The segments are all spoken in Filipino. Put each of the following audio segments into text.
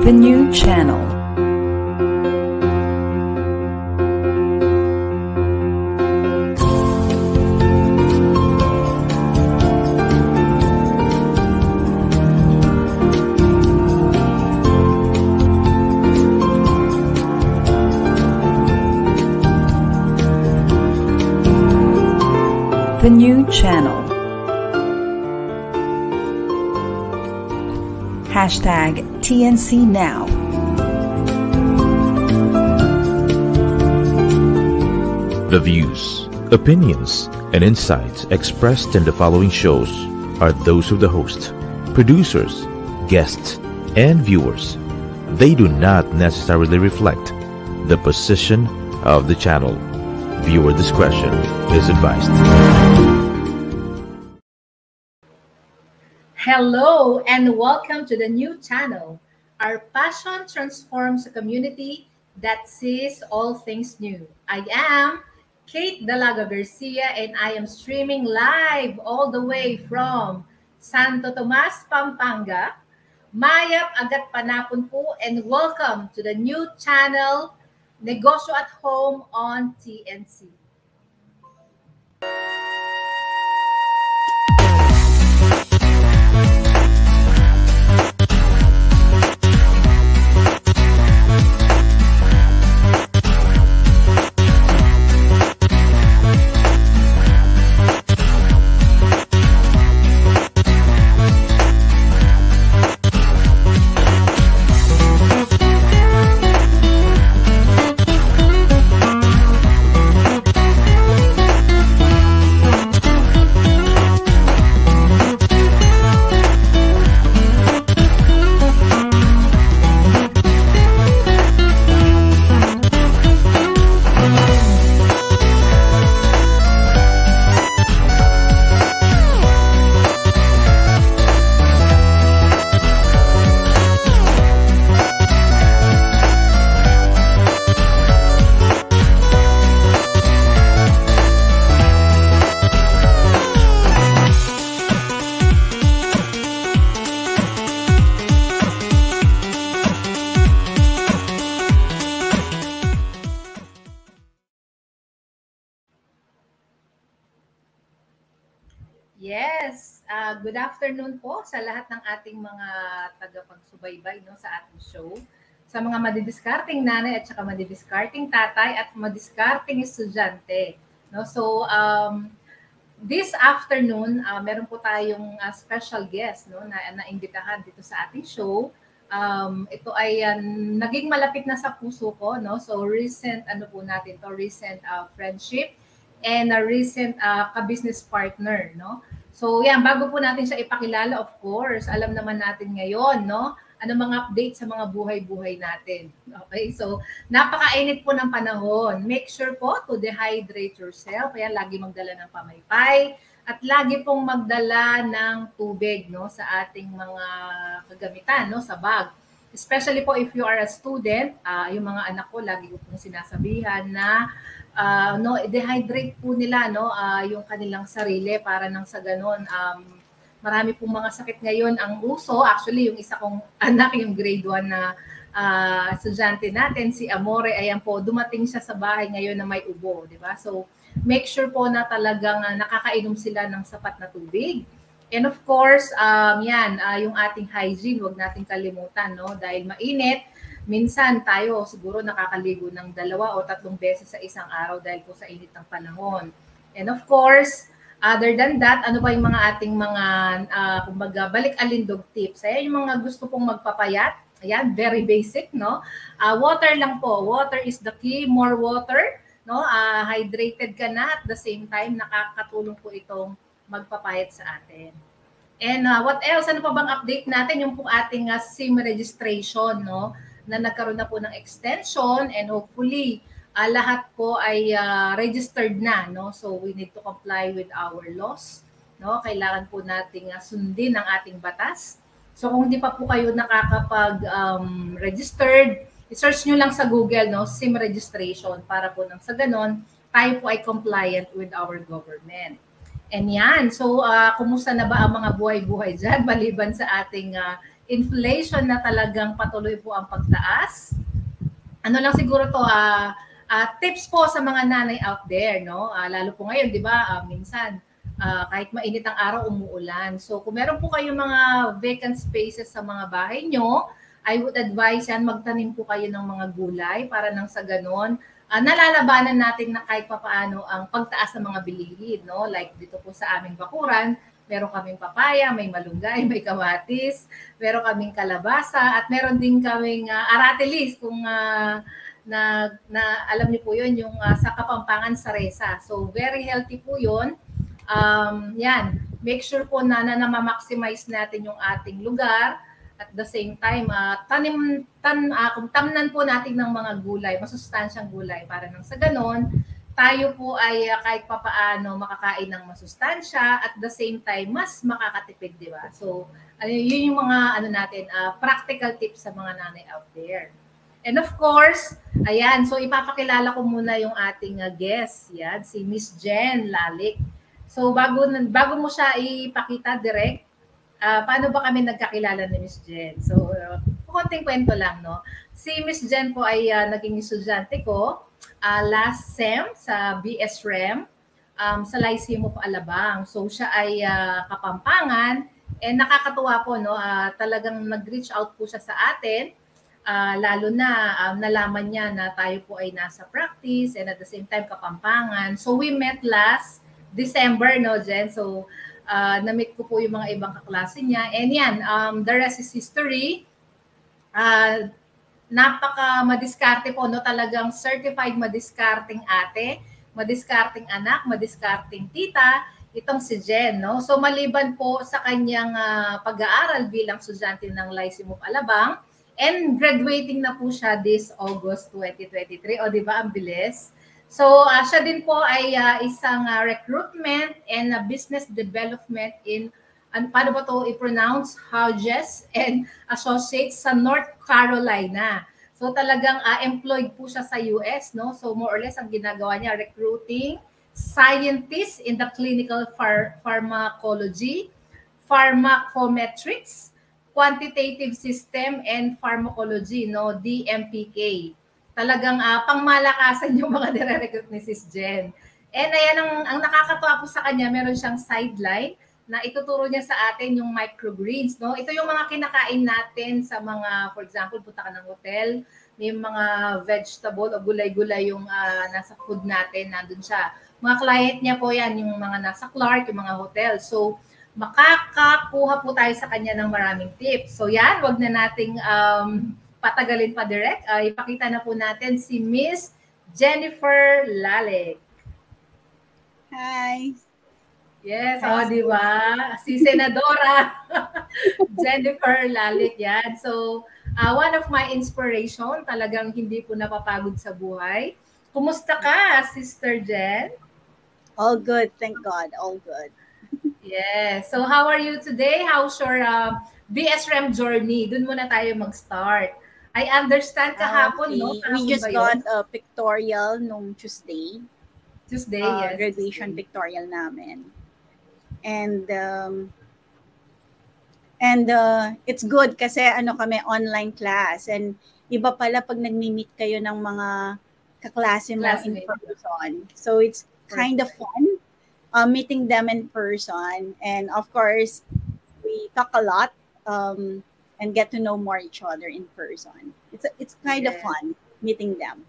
The new channel. The new channel. Hashtag TNC Now. The views, opinions, and insights expressed in the following shows are those of the host, producers, guests, and viewers. They do not necessarily reflect the position of the channel. Viewer discretion is advised. Hello and welcome to the new channel. Our passion transforms a community that sees all things new. I am Kate Dalaga Garcia and I am streaming live all the way from Santo Tomas, Pampanga. Mayap agat panapon po and welcome to the new channel, Negosyo at Home on TNC. Yes, good afternoon po sa lahat ng ating mga tagapagsubaybay no, sa ating show. Sa mga madidiskarteng nanay at saka madidiskarteng tatay at madiskarteng estudyante. No? So, this afternoon, meron po tayong special guest no, na naimbitahan dito sa ating show. Ito ay naging malapit na sa puso ko. No? So, recent, recent friendship and a recent ka-business partner, no? So, yan, bago po natin siya ipakilala, of course, alam naman natin ngayon, no? Ano mga update sa mga buhay-buhay natin. Okay? So, napakainit po ng panahon. Make sure po to dehydrate yourself. Kaya lagi magdala ng pamaypay at lagi pong magdala ng tubig, no, sa ating mga kagamitan, no, sa bag. Especially po if you are a student, yung mga anak ko lagi ko pong sinasabihan na no, dehydrate po nila no, yung kanilang sarili para nang sa ganon marami pong mga sakit ngayon ang uso. Actually, yung isa kong anak, yung grade 1 na estudyante natin, si Amore, ayan po, dumating siya sa bahay ngayon na may ubo, di ba? So, make sure po na talagang nakakainom sila ng sapat na tubig. And of course, yung ating hygiene, huwag nating kalimutan, no? Dahil mainit, minsan tayo siguro nakakaligo ng 2 o 3 beses sa isang araw dahil po sa init ng panahon. And of course, other than that, ano ba yung mga ating mga, kumbaga, balik-alindog tips? Ayan yung mga gusto pong magpapayat. Ayan, very basic, no? Water lang po. Water is the key. More water, no? Hydrated ka na at the same time, nakakatulong po itong magpapayat sa atin. And what else? Ano pa bang update natin? Yung po ating SIM registration, no? Na nagkaroon na po ng extension and hopefully lahat po ay registered na, no? So we need to comply with our laws, no? Kailangan po nating sundin ang ating batas. So kung hindi pa po kayo nakakapag-registered, i-search nyo lang sa Google, no, SIM registration para po nang sa ganon tayo po ay compliant with our government. And yan, so kumusta na ba ang mga buhay-buhay dyan maliban sa ating inflation na talagang patuloy po ang pagtaas. Ano lang siguro to, tips po sa mga nanay out there, no? Lalo po ngayon, di ba, minsan, kahit mainit ang araw, umuulan. So kung meron po kayong mga vacant spaces sa mga bahay nyo, I would advise yan, magtanim po kayo ng mga gulay para nang sa ganon, nalalabanan natin na kahit papaano ang pagtaas ng mga bilihin, no? Like dito po sa aming bakuran, meron kaming papaya, may malunggay, may kamatis, meron kaming kalabasa, at meron din kaming aratilis kung na alam niyo po yun, yung sa Kapampangan Saresa. So very healthy po yun. Yan, make sure po na ma-maximize natin yung ating lugar. At the same time, tamnan po natin ng mga gulay, masustansyang gulay, para nang sa ganon, tayo po ay kahit papaano makakain ng masustansya, at the same time, mas makakatipid, di ba? So, yun yung mga natin, practical tips sa mga nanay out there. And of course, ayan, so ipapakilala ko muna yung ating guest, yan, si Miss Jen Lalic. So, bago mo siya ipakita direct, paano ba kami nagkakilala ni Miss Jen? So, konting kwento lang, no? Si Miss Jen po ay naging estudyante ko last SEM sa BSREM sa Lyceum of Alabang. So, siya ay Kapampangan, and nakakatuwa po, no? Talagang nag-reach out po siya sa atin, lalo na nalaman niya na tayo po ay nasa practice and at the same time Kapampangan. So, we met last December, no, Jen? So, na-meet ko po yung mga ibang kaklase niya. And yan, the rest is history. Napaka-madiskarte po, no? Talagang certified madiskarting ate, madiskarting anak, madiskarting tita, itong si Jen, no? So, maliban po sa kanyang pag-aaral bilang estudyante ng Lyceum of Alabang, and graduating na po siya this August 2023. O, di ba? Ang bilis. So, siya din po ay isang recruitment and business development in, paano ba ito i-pronounce, Hughes and Associates sa North Carolina. So, talagang employed po siya sa US, no? So, more or less, ang ginagawa niya, recruiting scientists in the Clinical Pharmacology, Pharmacometrics, Quantitative System and Pharmacology, no? DMPK. Talagang pangmalakasan yung mga nire-recruit ni Sis Jen. And ayan, ang nakakatuwa po sa kanya, meron siyang sideline na ituturo niya sa atin yung microgreens, no? Ito yung mga kinakain natin sa mga, for example, punta ka ng hotel, may mga vegetable o gulay-gulay yung nasa food natin, nandun siya. Mga client niya po yan, yung mga nasa Clark, yung mga hotel. So, makakakuha po tayo sa kanya ng maraming tips. So yan, wag na nating patagalin pa direct. Ipakita na po natin si Miss Jennifer Lalic. Hi. Yes, di ba? Si Senadora Jennifer Lalic yan. So, one of my inspiration, talagang hindi po napapagod sa buhay. Kumusta ka, Sister Jen? All good, thank God. All good. Yes. So, how are you today? How's your BSREM journey? Doon muna tayo mag-start. I understand kahapon, no? We just got a pictorial nung Tuesday. Tuesday, yes. Graduation Tuesday. Pictorial namin. And it's good kasi kami online class. And iba pala pag nagmi-meet kayo ng mga kaklase mo in person. So it's kind of fun meeting them in person. And of course, we talk a lot. And get to know more each other in person. It's kind of fun meeting them.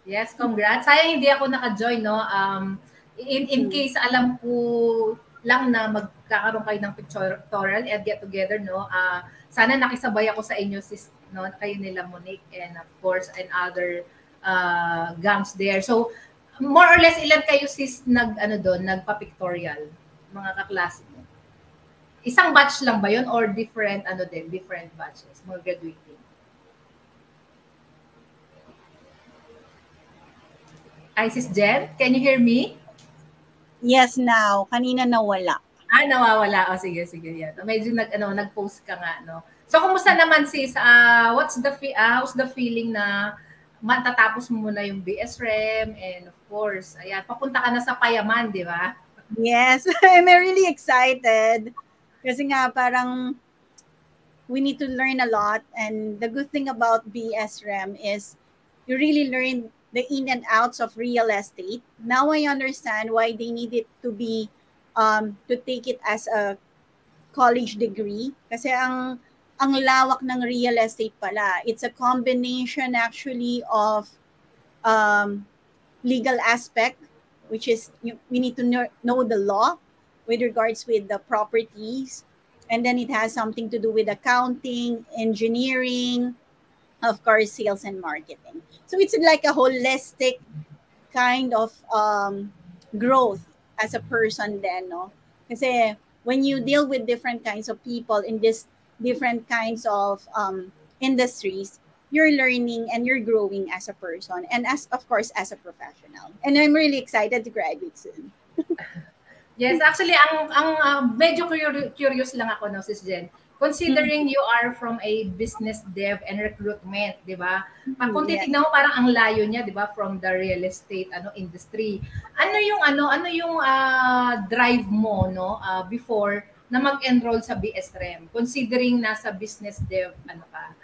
Yes, congrats. Sayang hindi ako naka-join, no? In case alam ko lang na magkakaroon kayo ng pictorial and get together, no? Sana nakisabay ako sa inyo, sis, no? Kayo nila Monique and of course and other gangs there. So more or less ilan kayo sis nagpa-pictorial, mga kaklase mo? Isang batch lang ba yun or different different batches, mga graduating? Hi, Sis Jen, can you hear me? Yes, now. Kanina nawala. Nawawala. Sige. Yan. Medyo nag-post ka nga, no? So, kumusta naman sis? How's the feeling na matatapos mo muna yung BSREM and of course, ayan, papunta ka na sa Payaman, di ba? Yes, I'm really excited. Kasi nga parang we need to learn a lot. And the good thing about BSREM is you really learn the in and outs of real estate. Now I understand why they need it to be to take it as a college degree. Kasi ang lawak ng real estate pala. It's a combination actually of legal aspect, which is we need to know the law with regards with the properties. And then it has something to do with accounting, engineering, of course, sales and marketing. So it's like a holistic kind of growth as a person then, no? Kasi when you deal with different kinds of people in this different kinds of industries, you're learning and you're growing as a person and as of course as a professional. And I'm really excited to graduate soon. Yes, actually ang medyo curious lang ako no Sis Jen. Considering you are from a business dev and recruitment, 'di ba? Kung titignan mo parang ang layo niya, 'di ba, from the real estate industry. Ano yung drive mo no before na mag-enroll sa BSREM considering nasa business dev employment?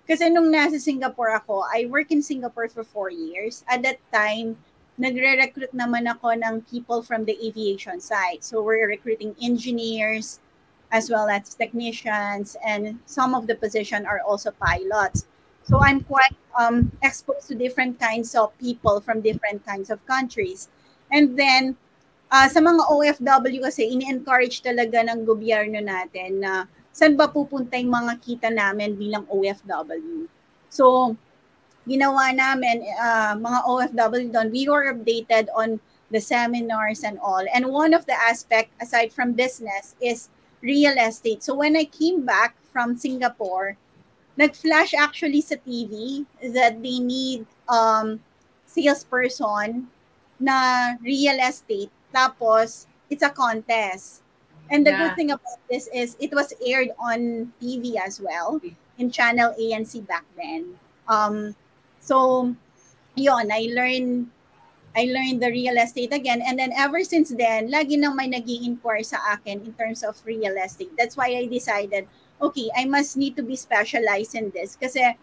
Kasi nung nasa Singapore ako, I work in Singapore for 4 years. At that time, nagre-recruit naman ako ng people from the aviation side. So we're recruiting engineers as well as technicians, and some of the position are also pilots. So I'm quite exposed to different kinds of people from different kinds of countries. And then, sa mga OFW kasi, ini-encourage talaga ng gobyerno natin na saan ba pupunta yung mga kita namin bilang OFW. So, ginawa namin, mga OFW doon, we were updated on the seminars and all. And one of the aspect, aside from business, is real estate. So when I came back from Singapore, nag-flash actually sa TV that they need salesperson na real estate. Tapos, it's a contest. And the good thing about this is it was aired on TV as well, in Channel ANC back then. So, yun, I learned the real estate again. And then ever since then, lagi nang may nag-i-inquire sa akin in terms of real estate. That's why I decided, okay, I must need to be specialized in this. Kasi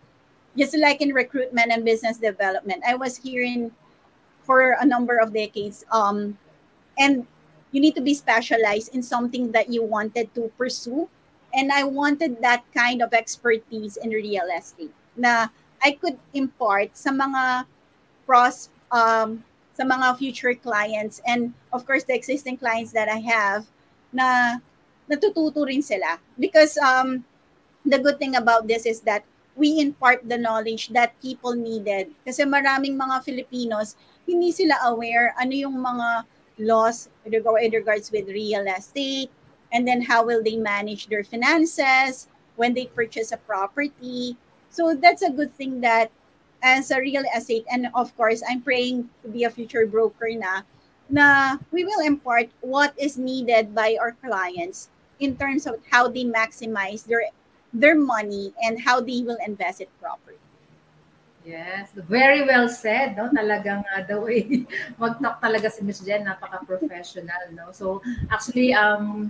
just like in recruitment and business development, I was here for a number of decades. And you need to be specialized in something that you wanted to pursue. And I wanted that kind of expertise in real estate na I could impart sa mga sa mga future clients, and of course the existing clients that I have, na natututo rin sila. Because the good thing about this is that we impart the knowledge that people needed. Kasi maraming mga Filipinos, hindi sila aware ano yung mga laws in regards with real estate, and then how will they manage their finances when they purchase a property. So that's a good thing that as a real estate, and of course, I'm praying to be a future broker na we will impart what is needed by our clients in terms of how they maximize their money and how they will invest it properly. Yes, very well said, no? Talagang the way mag-talk talaga si Miss Jen, napaka-professional, no? So, actually,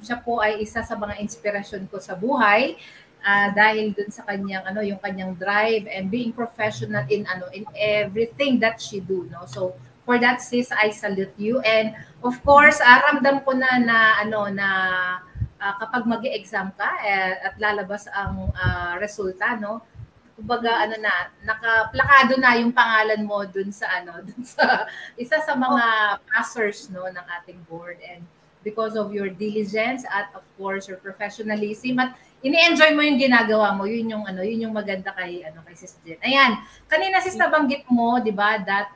siya po ay isa sa mga inspirasyon ko sa buhay. Dahil dun sa kanyang yung kanyang drive and being professional in everything that she do, no. So for that, sis, I salute you. And of course, ramdam ko na kapag mag-e-exam ka at lalabas ang resulta, no, kumbaga nakaplakado na yung pangalan mo dun sa isa sa mga passers, no, ng ating board. And because of your diligence at of course your professionalism at ini-enjoy mo yung ginagawa mo, yun yung maganda kay Sis Jen. Ayan, kanina sis nabanggit mo, 'di ba, that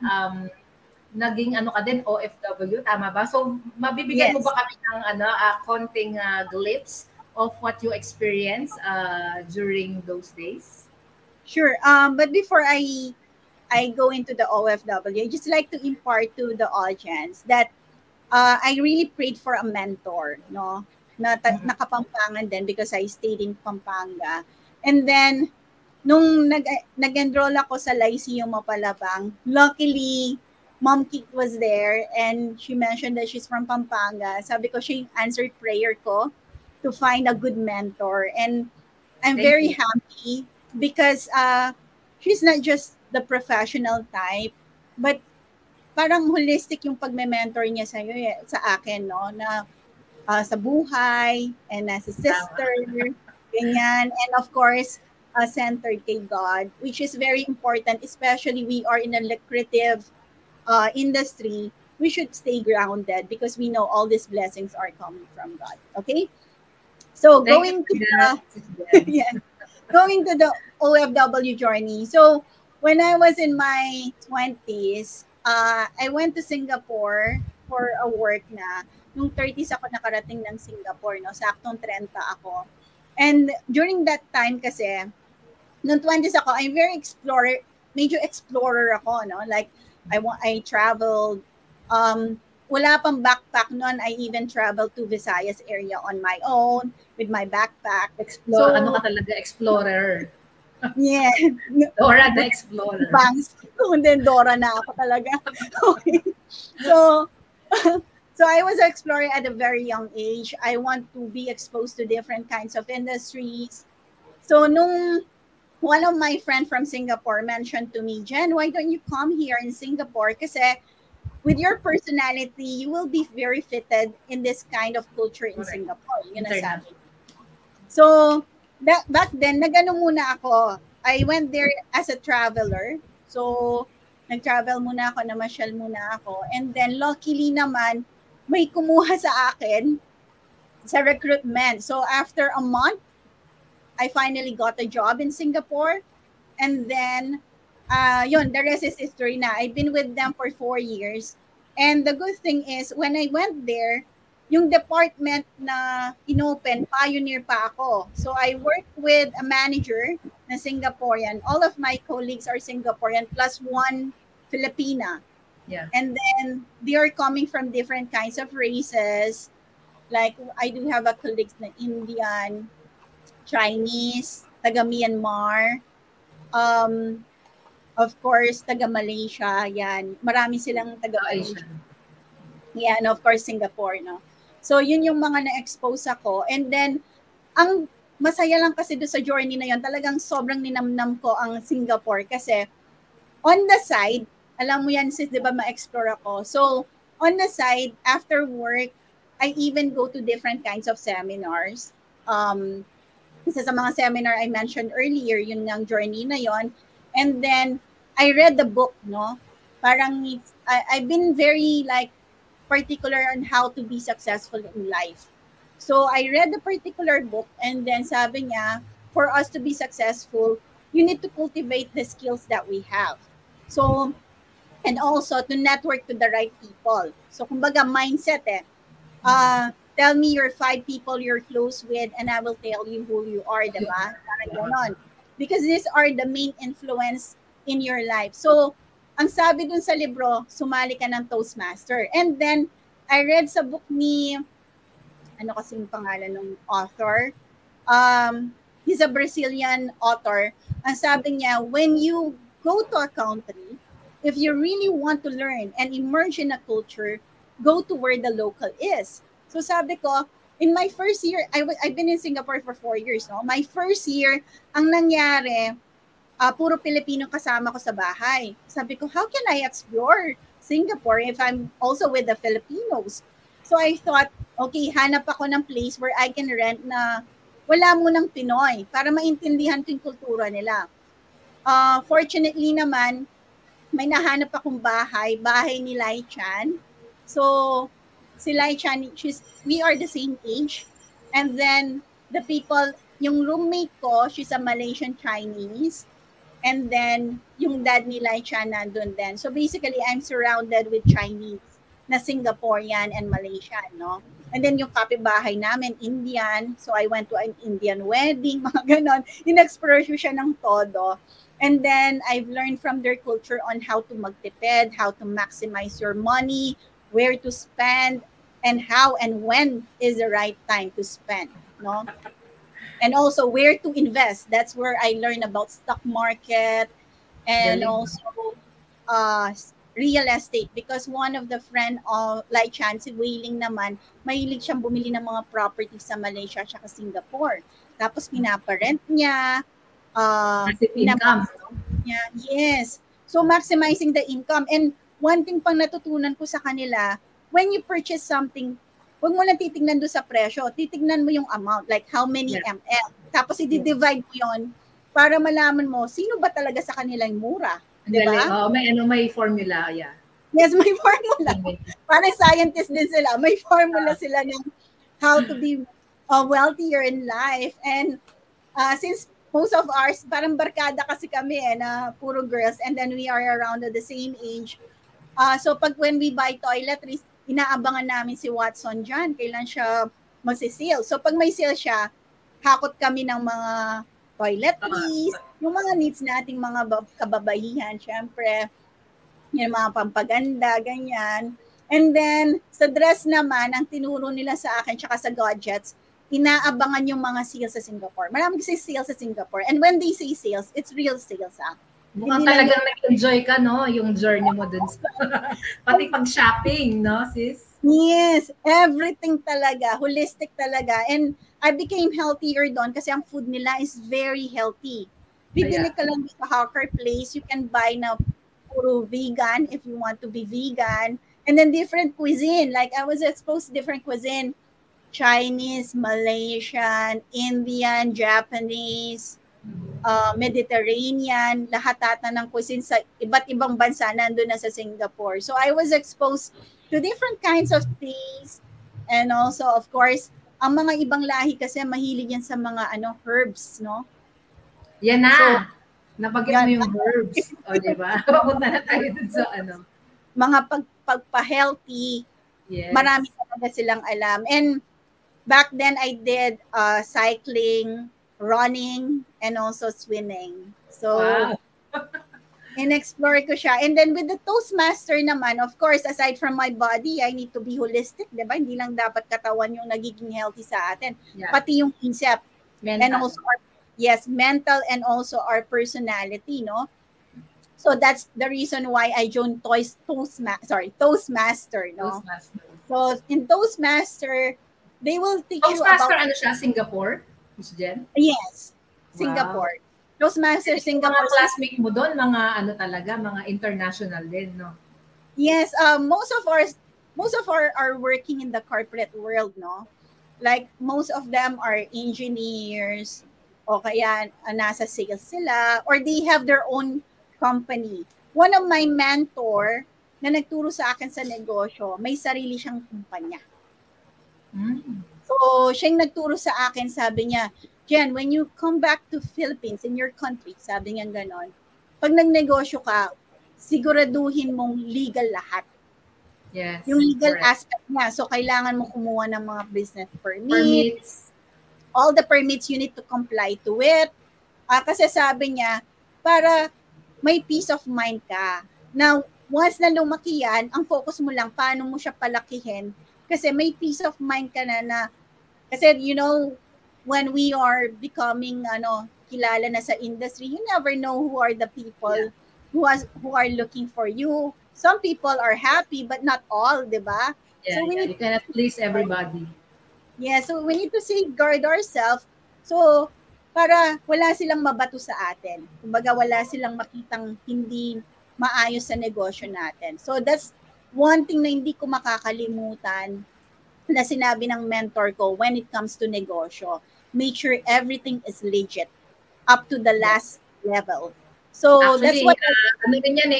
naging ka din OFW, tama ba? So mabibigyan mo ba kami ng konting glimpse of what you experienced during those days? Sure. But before I go into the OFW, I just like to impart to the audience that I really prayed for a mentor, no? Nakapampangan din because I stayed in Pampanga. And then, nung nag-enroll ako sa Lyceum of Alabang, luckily, Mom Kit was there and she mentioned that she's from Pampanga. Sabi ko, siya yung answered prayer ko. to find a good mentor. And I'm Thank very you. happy because she's not just the professional type, but parang holistic yung pagme-mentor niya sa akin, no? Na sa buhay, and as a Tama. sister, ganyan. And of course, centered kay God, which is very important, especially we are in a lucrative industry. We should stay grounded because we know all these blessings are coming from God. Okay? So Thank you going for to that, the Sis Jen. yeah, going to the OFW journey. So when I was in my 20s, I went to Singapore for a work na. Nung 30s ako nakarating ng Singapore, no? Saktong 30 ako. And during that time kasi, nung 20s ako, I'm very explorer, medyo explorer ako, no? Like, I traveled, wala pang backpack noon, I even traveled to Visayas area on my own with my backpack. Ano ka talaga, explorer. Yeah. Dora the Explorer. Bangs. Hindi, Dora na ako talaga. Okay. So, so I was exploring at a very young age. I want to be exposed to different kinds of industries. So nung one of my friends from Singapore mentioned to me, Jen, why don't you come here in Singapore? Kasi with your personality, you will be very fitted in this kind of culture in Correct. Singapore. Yun ang International. sabi. So, back then, nagano muna ako. I went there as a traveler. So, nag-travel muna ako, namasyal muna ako. And then, luckily naman, may kumuha sa akin sa recruitment. So, after a month, I finally got a job in Singapore. And then, yun, the rest is history na. I've been with them for 4 years. And the good thing is, when I went there, yung department na inopen, pioneer pa ako. So I work with a manager na Singaporean. All of my colleagues are Singaporean plus one Filipina. Yeah. And then they are coming from different kinds of races. Like I do have a colleagues na Indian, Chinese, taga Myanmar, of course, taga Malaysia, yan. Marami silang taga Malaysia. Asian. Yeah, and of course, Singapore, no? So, yun yung mga na-expose ako. And then, ang masaya lang kasi doon sa journey na yun, talagang sobrang ninamnam ko ang Singapore kasi on the side, alam mo yan sis, di ba, ma-explore ako. So, on the side, after work, I even go to different kinds of seminars. Isa sa mga seminar I mentioned earlier, yun ng journey na yon. And then, I read the book, no? Parang, I've been very, like, particular on how to be successful in life. So I read the particular book and then sabi niya, for us to be successful, you need to cultivate the skills that we have. So, and also to network to the right people. So kumbaga mindset tell me your 5 people you're close with and I will tell you who you are, diba? Parang ganon. Because these are the main influence in your life. So, ang sabi dun sa libro, sumali ka ng Toastmaster. And then, I read sa book ni, ano kasi yung pangalan ng author? He's a Brazilian author. Ang sabi niya, when you go to a country, if you really want to learn and emerge in a culture, go to where the local is. So sabi ko, in my first year, I've been in Singapore for 4 years. No? My first year, ang nangyari, puro Pilipino kasama ko sa bahay. Sabi ko, how can I explore Singapore if I'm also with the Filipinos? So I thought, okay, hanap ako ng place where I can rent na wala munang Pinoy para maintindihan ko yung kultura nila. Fortunately naman, may nahanap akong bahay ni Lai Chan. So, si Lai Chan, we are the same age. And then, the people, yung roommate ko, she's a Malaysian Chinese. And then, yung dad ni Lai Chan nandun din. So basically, I'm surrounded with Chinese na Singaporean and Malaysian, no? And then yung kapitbahay namin, Indian. So I went to an Indian wedding, mga ganon. In-explore siya ng todo. And then, I've learned from their culture on how to magtipid, how to maximize your money, where to spend, and how and when is the right time to spend, no? And also where to invest. That's where I learned about stock market and also real estate because one of the friend of like Chan, si Wailing naman, mahilig siyang bumili ng mga property sa Malaysia at Singapore. Tapos pinaparent niya, Passive income. niya. Yes. So maximizing the income. And one thing pang natutunan ko sa kanila, when you purchase something, huwag mo lang titignan doon sa presyo. Titignan mo yung amount, like how many ml. Tapos i-divide mo yun para malaman mo sino ba talaga sa kanila yung mura. Diba? Oh, may formula, yeah. Yes, may formula. Parang scientist din sila. May formula sila ng how to be wealthier in life. And since most of ours, parang barkada kasi kami na puro girls, and then we are around the same age. So when we buy toiletries, inaabangan namin si Watson dyan. Kailan siya magsisale. So pag may sale siya, hakot kami ng mga toiletries, yung mga needs nating mga kababaihan, syempre, yung mga pampaganda, ganyan. And then, sa dress naman, ang tinuro nila sa akin, tsaka sa gadgets, inaabangan yung mga sales sa Singapore. Maraming kasi sales sa Singapore. And when they say sales, it's real sales. Mukhang talagang nag-enjoy ka, no? Yung journey mo dun. Pati pag-shopping, no, sis? Yes, everything talaga. Holistic talaga. And I became healthier doon kasi ang food nila is very healthy. Bibili ka lang sa hawker place. You can buy na puro vegan if you want to be vegan. And then different cuisine. Like I was exposed to different cuisine. Chinese, Malaysian, Indian, Japanese, Mediterranean. Lahat ata ng cuisine sa iba't ibang bansa nandun na sa Singapore. So I was exposed to different kinds of things. And also, of course, ang mga ibang lahi kasi mahilig yan sa mga herbs, no? Yan na. So, napagit mo yung herbs. O, di ba? Papunta na tayo dun sa mga pagpa-healthy. Yes. Marami talaga silang alam. And back then, I did cycling, running, and also swimming. So, wow. in-explore ko siya. And then with the Toastmaster naman, of course, aside from my body, I need to be holistic, di ba? Hindi lang dapat katawan yung nagiging healthy sa atin. Yeah. Pati yung isip. Mental. And also, mental and also our personality, no? So that's the reason why I joined Toastmaster, no? Toastmaster. So in Toastmaster, they will teach you about... Toastmaster, ano siya? Singapore? Miss Jen? Yes. Singapore. Wow. Toastmaster Singapore. Mga classmate mo doon, mga mga international din, no? Yes, most of our are working in the corporate world, no? Like most of them are engineers o kaya nasa sales sila or they have their own company. One of my mentor na nagturo sa akin sa negosyo, may sarili siyang kumpanya. So, siya yung nagturo sa akin, sabi niya, Jen, when you come back to Philippines, in your country, sabi niya ganon, pag nagnegosyo ka, siguraduhin mong legal lahat. Yes. Yung legal aspect niya. So, kailangan mo kumuha ng mga business permits. All the permits, you need to comply to it. Kasi sabi niya, para may peace of mind ka. Now, once na lumaki yan, ang focus mo lang, paano mo siya palakihin. Kasi may peace of mind ka na kasi, when we are becoming kilala na sa industry, you never know who are the people who are looking for you. Some people are happy, but not all, di ba? Yeah, so you cannot please everybody. Yeah, so we need to safeguard ourselves. So, para wala silang mabato sa atin. Kumbaga, wala silang makitang hindi maayos sa negosyo natin. So, that's one thing na hindi ko makakalimutan na sinabi ng mentor ko when it comes to negosyo. Make sure everything is legit up to the last level. So actually, that's what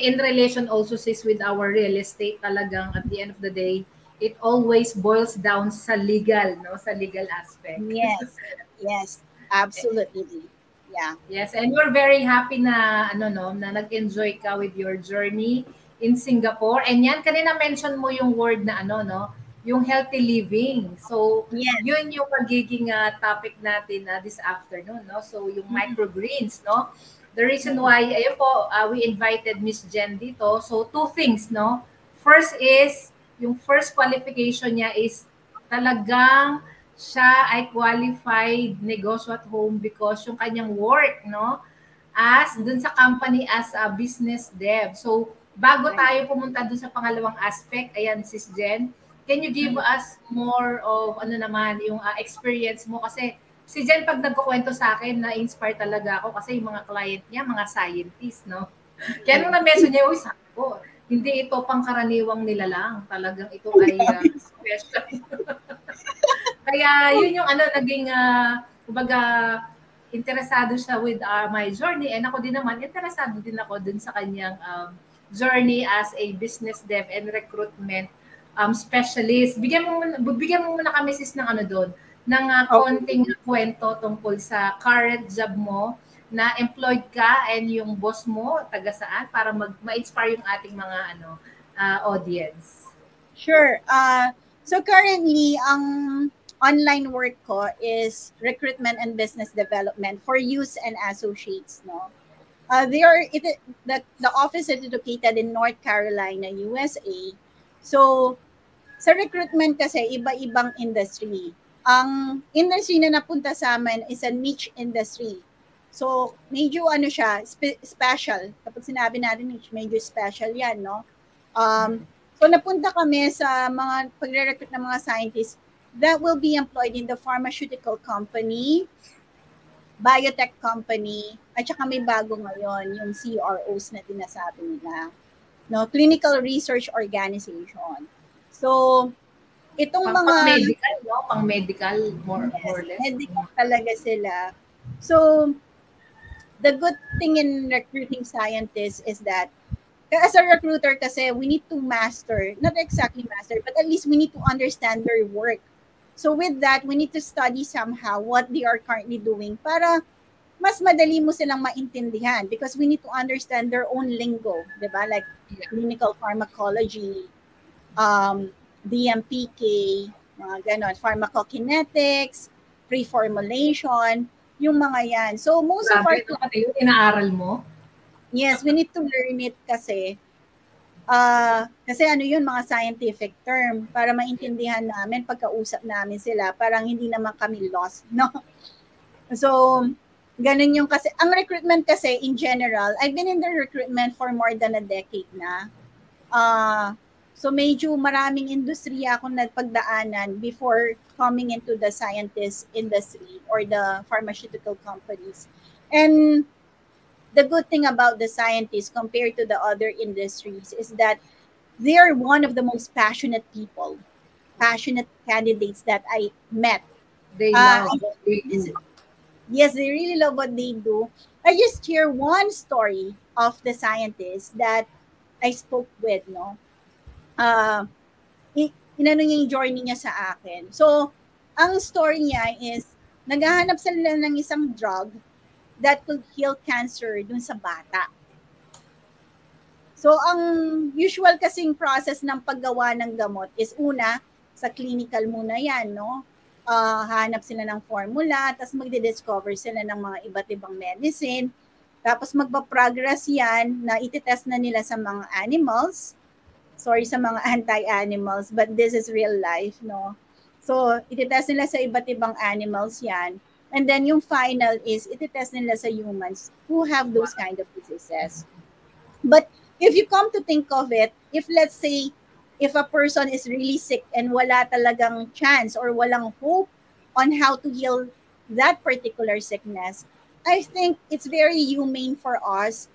in relation also sis with our real estate talagang at the end of the day, it always boils down sa legal, no? Sa legal aspect. Yes. Yes, absolutely. Yeah. Yes, and we're very happy na na nag-enjoy ka with your journey in Singapore. And yan kanina mention mo yung word na yung healthy living. So, yun yung magiging topic natin this afternoon, no? So, yung microgreens, no? The reason why, ayun po, we invited Miss Jen dito. So, two things, no? First is, yung first qualification niya is talagang siya ay qualified negosyo at home because yung kanyang work, no? As dun sa company as a business dev. So, bago tayo pumunta dun sa pangalawang aspect, ayan, Sis Jen, can you give us more of ano naman yung experience mo? Kasi si Jen pag nagkukwento sa akin, na-inspire talaga ako kasi yung mga client niya, mga scientist, no? Kaya nung na-message niya, uy, sabi ko, hindi ito pangkaraniwang nilalang. Talagang ito ay special. Kaya yun yung naging, kumbaga, interesado siya with my journey. And ako din naman, interesado din ako dun sa kanyang journey as a business dev and recruitment specialist. Bigyan mo muna kami sis ng doon, ng konting kwento tungkol sa current job mo, na employed ka and yung boss mo, taga saan, para ma-inspire yung ating mga audience. Sure. So currently, ang online work ko is recruitment and business development for Hughes and Associates. No, the office is located in North Carolina, USA. So sa recruitment kasi iba-ibang industry. Ang industry na napunta sa amin is a niche industry. So medyo siya special. Kapag sinabi natin niche, medyo special 'yan, no? So napunta kami sa mga pagre-recruit ng mga scientists that will be employed in the pharmaceutical company, biotech company, at saka may bago ngayon, yung CROs na tinasabi nila. No, clinical research organization. So, itong pang-medical, no? Pang-medical, more or less. Medical talaga sila. So, the good thing in recruiting scientists is that as a recruiter kasi, we need to master, not exactly master, but at least we need to understand their work. So with that, we need to study somehow what they are currently doing para mas madali mo silang maintindihan because we need to understand their own lingo, di ba? Like clinical pharmacology, DMPK, mga ganon, pharmacokinetics, pre-formulation, yung mga yan. So most of our inaaral mo? Yes, we need to learn it kasi yun, mga scientific term para maintindihan namin pagkausap namin sila, parang hindi naman kami lost, no? So, ganun yung kasi, ang recruitment kasi in general, I've been in the recruitment for more than a decade na. So, medyo maraming industriya akong nagpagdaanan before coming into the scientist industry or the pharmaceutical companies. And the good thing about the scientists compared to the other industries is that they are one of the most passionate people, passionate candidates that I met. They love what they do. Yes, they really love what they do. I just share one story of the scientist that I spoke with, no? Inano niya yung journey niya sa akin. So, ang story niya is, naghahanap sila ng isang drug that could heal cancer dun sa bata. So, ang usual kasing process ng paggawa ng gamot is una, sa clinical muna yan, no? Hanap sila ng formula, tapos magdi-discover sila ng mga iba't ibang medicine, tapos magpa-progress yan na ititest na nila sa mga animals. Sorry sa mga anti-animals, but this is real life, no? So, ititest nila sa iba't ibang animals yan. And then yung final is, ititest nila sa humans who have those kind of diseases. But if you come to think of it, if let's say, if a person is really sick and wala talagang chance or walang hope on how to heal that particular sickness, I think it's very humane for us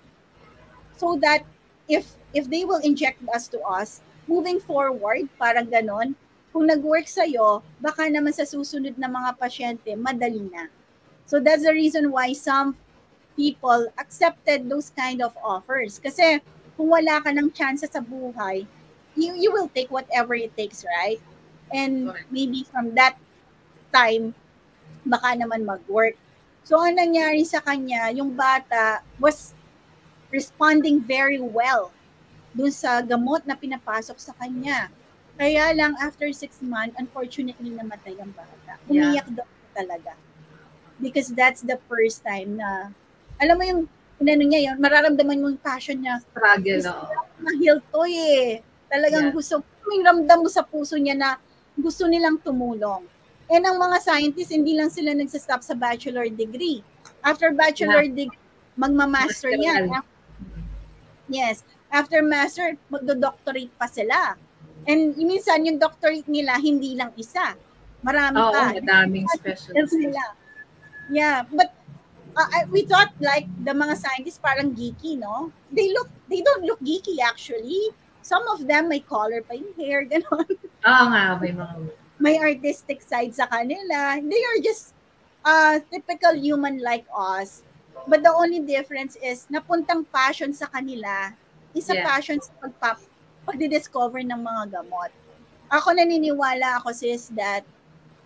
so that if they will inject to us, moving forward, parang ganon, kung nag-work sa'yo, baka naman sa susunod na mga pasyente, madali na. So that's the reason why some people accepted those kind of offers. Kasi kung wala ka ng chance sa buhay, you will take whatever it takes, right? And maybe from that time, baka naman mag-work. So ang nangyari sa kanya, yung bata was responding very well dun sa gamot na pinapasok sa kanya. Kaya lang, after 6 months, unfortunately, namatay ang bata. Umiyak daw talaga. Because that's the first time na, alam mo yung, niya yun, mararamdaman mo yung passion niya. Struggle, ma-heal to Talagang gusto, may ramdam mo sa puso niya na gusto nilang tumulong. And ang mga scientists, hindi lang sila nagsastop sa bachelor degree. After bachelor degree, magma-master yan. Yes. After master, magdo-doctorate pa sila. And minsan yung doctorate nila, hindi lang isa. Marami pa. Madaming specialties. Yeah, but we thought like the mga scientists parang geeky, no? They don't look geeky actually. Some of them may color pa yung hair, gano'n. May artistic side sa kanila. They are just typical human like us. But the only difference is napuntang passion sa kanila. Isa passion sa pagdi-discover ng mga gamot. Ako naniniwala ako sis that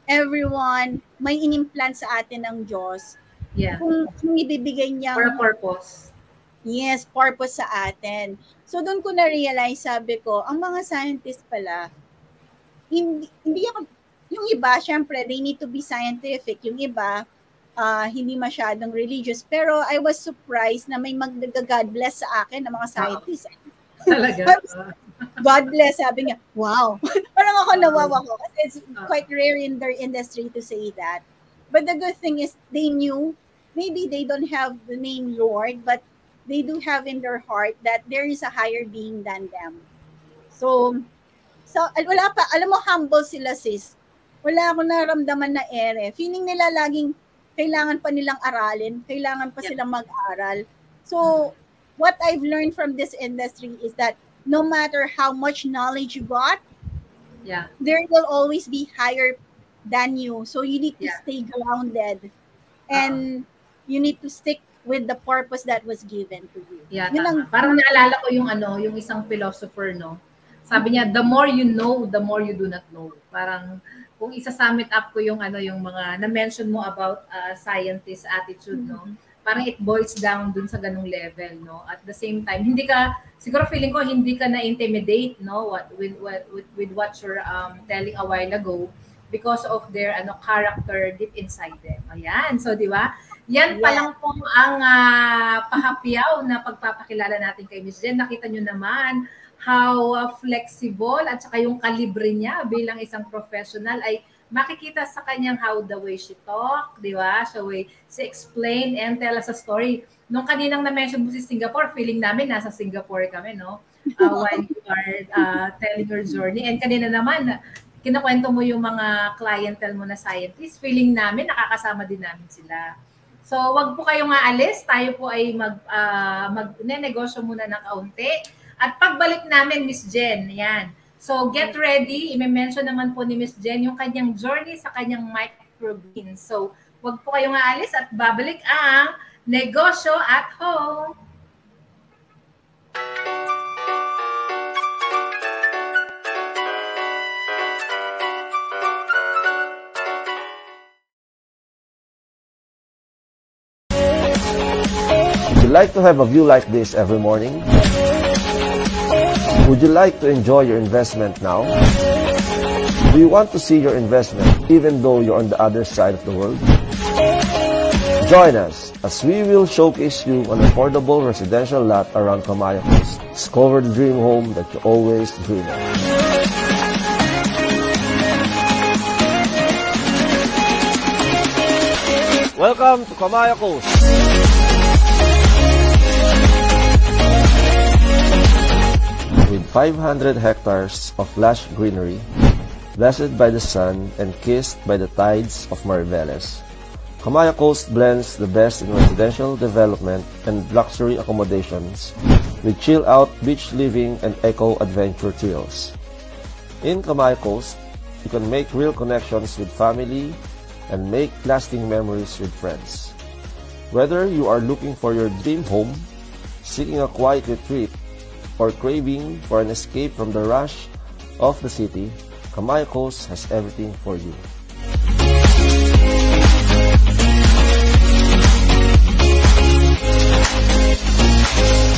everyone may inimplant sa atin ng Diyos. Yeah. Kung ibibigay niya for a purpose. Yes, purpose sa atin. So doon ko na-realize, sabi ko, ang mga scientists pala, hindi ako, yung iba, syempre, they need to be scientific. Yung iba, hindi masyadong religious. Pero I was surprised na may mag-God bless sa akin ng mga scientists. Talaga? God bless, sabi niya, wow. Parang ako nawawa ko kasi it's quite rare in their industry to say that. But the good thing is they knew, maybe they don't have the name Lord, but they do have in their heart that there is a higher being than them. So wala pa, alam mo, humble sila sis. Wala akong naramdaman na ere. Feeling nila laging kailangan pa nilang aralin, kailangan pa silang mag-aral. So what I've learned from this industry is that no matter how much knowledge you got, there will always be higher than you. So you need to stay grounded and you need to stick with the purpose that was given to you. Yeah, parang naalala ko yung isang philosopher, no? Sabi niya, the more you know, the more you do not know. Parang kung isa-sum it up ko yung mga na-mention mo about scientist attitude, no? Parang it boils down dun sa ganung level, no? At the same time, siguro feeling ko hindi ka na-intimidate, no? With what you're telling a while ago because of their character deep inside them. Ayan, so di ba? Yan pa lang po ang pahapyaw na pagpapakilala natin kay Miss Jen. Nakita nyo naman how flexible at saka yung kalibre niya bilang isang professional ay makikita sa kanyang how the way she talk, di ba? So way she explain and tell us a story. Nung kaninang na-mention mo si Singapore, feeling namin nasa Singapore kami, no? While you are telling your journey. And kanina naman, kinakwento mo yung mga clientele mo na scientists, feeling namin nakakasama din namin sila. So wag po kayong aalis, tayo po ay mag-negosyo muna ng kaunti. At pagbalik namin, Miss Jen, yan. So, get ready. I-mention naman po ni Miss Jen yung kanyang journey sa kanyang microgreens. So, wag po kayong aalis at babalik ang Negosyo at Home. Would you like to have a view like this every morning? Would you like to enjoy your investment now? Do you want to see your investment even though you're on the other side of the world? Join us as we will showcase you an affordable residential lot around Kamaya Coast. Discover the dream home that you always dream of. Welcome to Kamaya Coast. With 500 hectares of lush greenery, blessed by the sun and kissed by the tides of Mariveles, Kamaya Coast blends the best in residential development and luxury accommodations with chill-out beach living and eco-adventure thrills. In Kamaya Coast, you can make real connections with family and make lasting memories with friends. Whether you are looking for your dream home, seeking a quiet retreat, or craving for an escape from the rush of the city, Kamaya Coast has everything for you.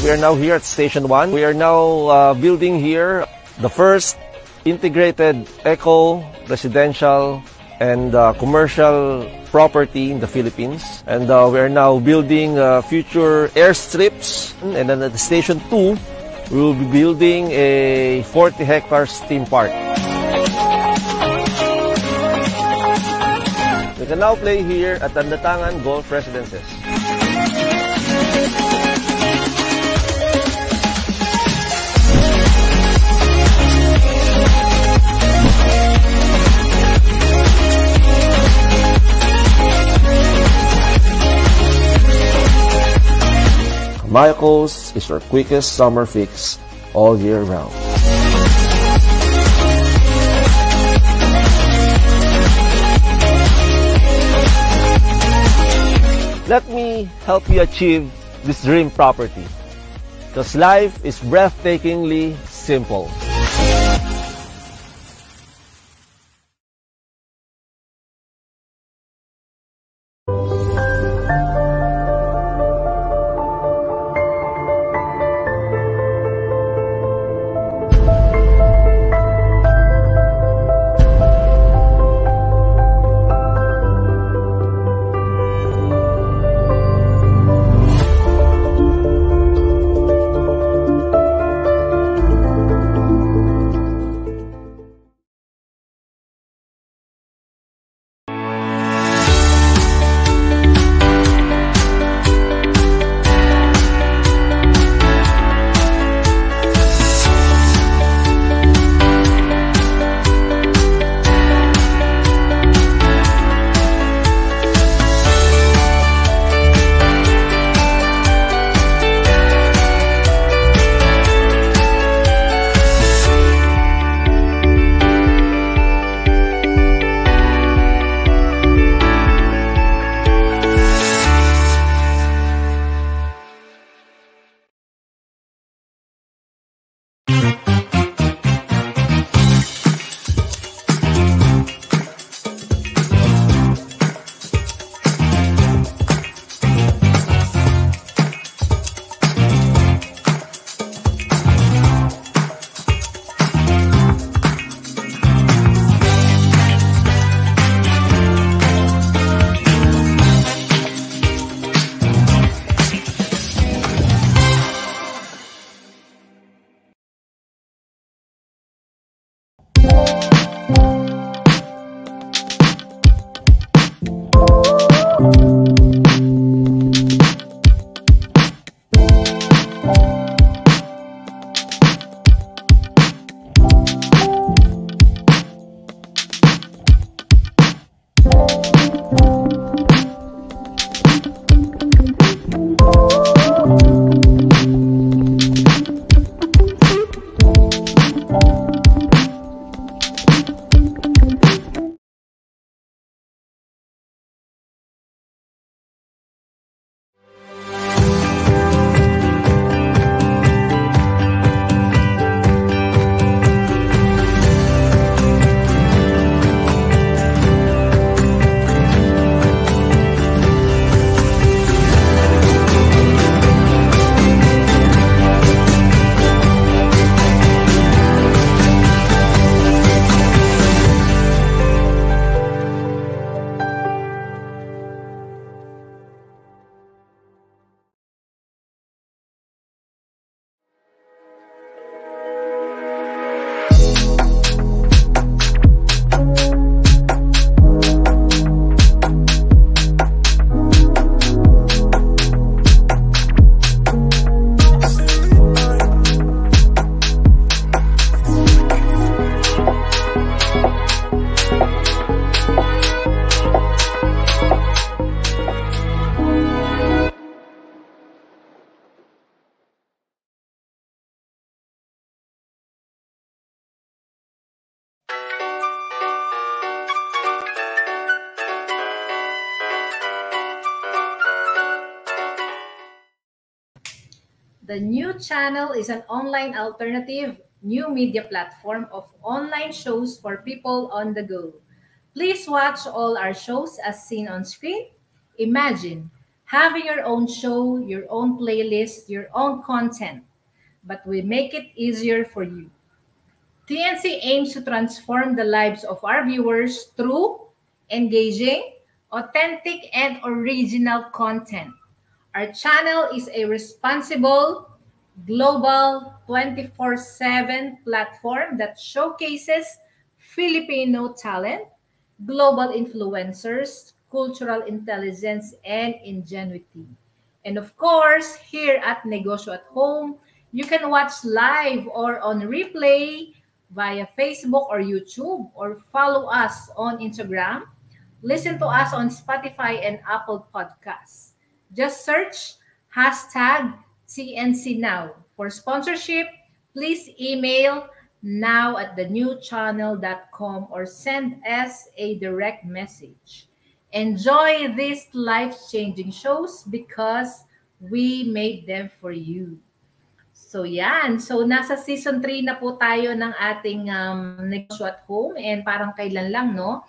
We are now here at Station 1. We are now building here the first integrated eco-residential and commercial property in the Philippines. And we are now building future airstrips. And then at Station 2, we will be building a 40 hectares theme park. We can now play here at Tandatangan Golf Residences. Mayakos is your quickest summer fix all year round. Let me help you achieve this dream property, because life is breathtakingly simple. The new channel is an online alternative new media platform of online shows for people on the go. Please watch all our shows as seen on screen. Imagine having your own show, your own playlist, your own content, but we make it easier for you. TNC aims to transform the lives of our viewers through engaging, authentic, and original content. Our channel is a responsible, global, 24/7 platform that showcases Filipino talent, global influencers, cultural intelligence, and ingenuity. And of course, here at Negosyo at Home, you can watch live or on replay via Facebook or YouTube, or follow us on Instagram. Listen to us on Spotify and Apple Podcasts. Just search hashtag CNC Now. For sponsorship, please email now@thenewchannel.com or send us a direct message. Enjoy these life-changing shows because we made them for you. So yan. So nasa season 3 na po tayo ng ating Negosyo at Home, and parang kailan lang, no?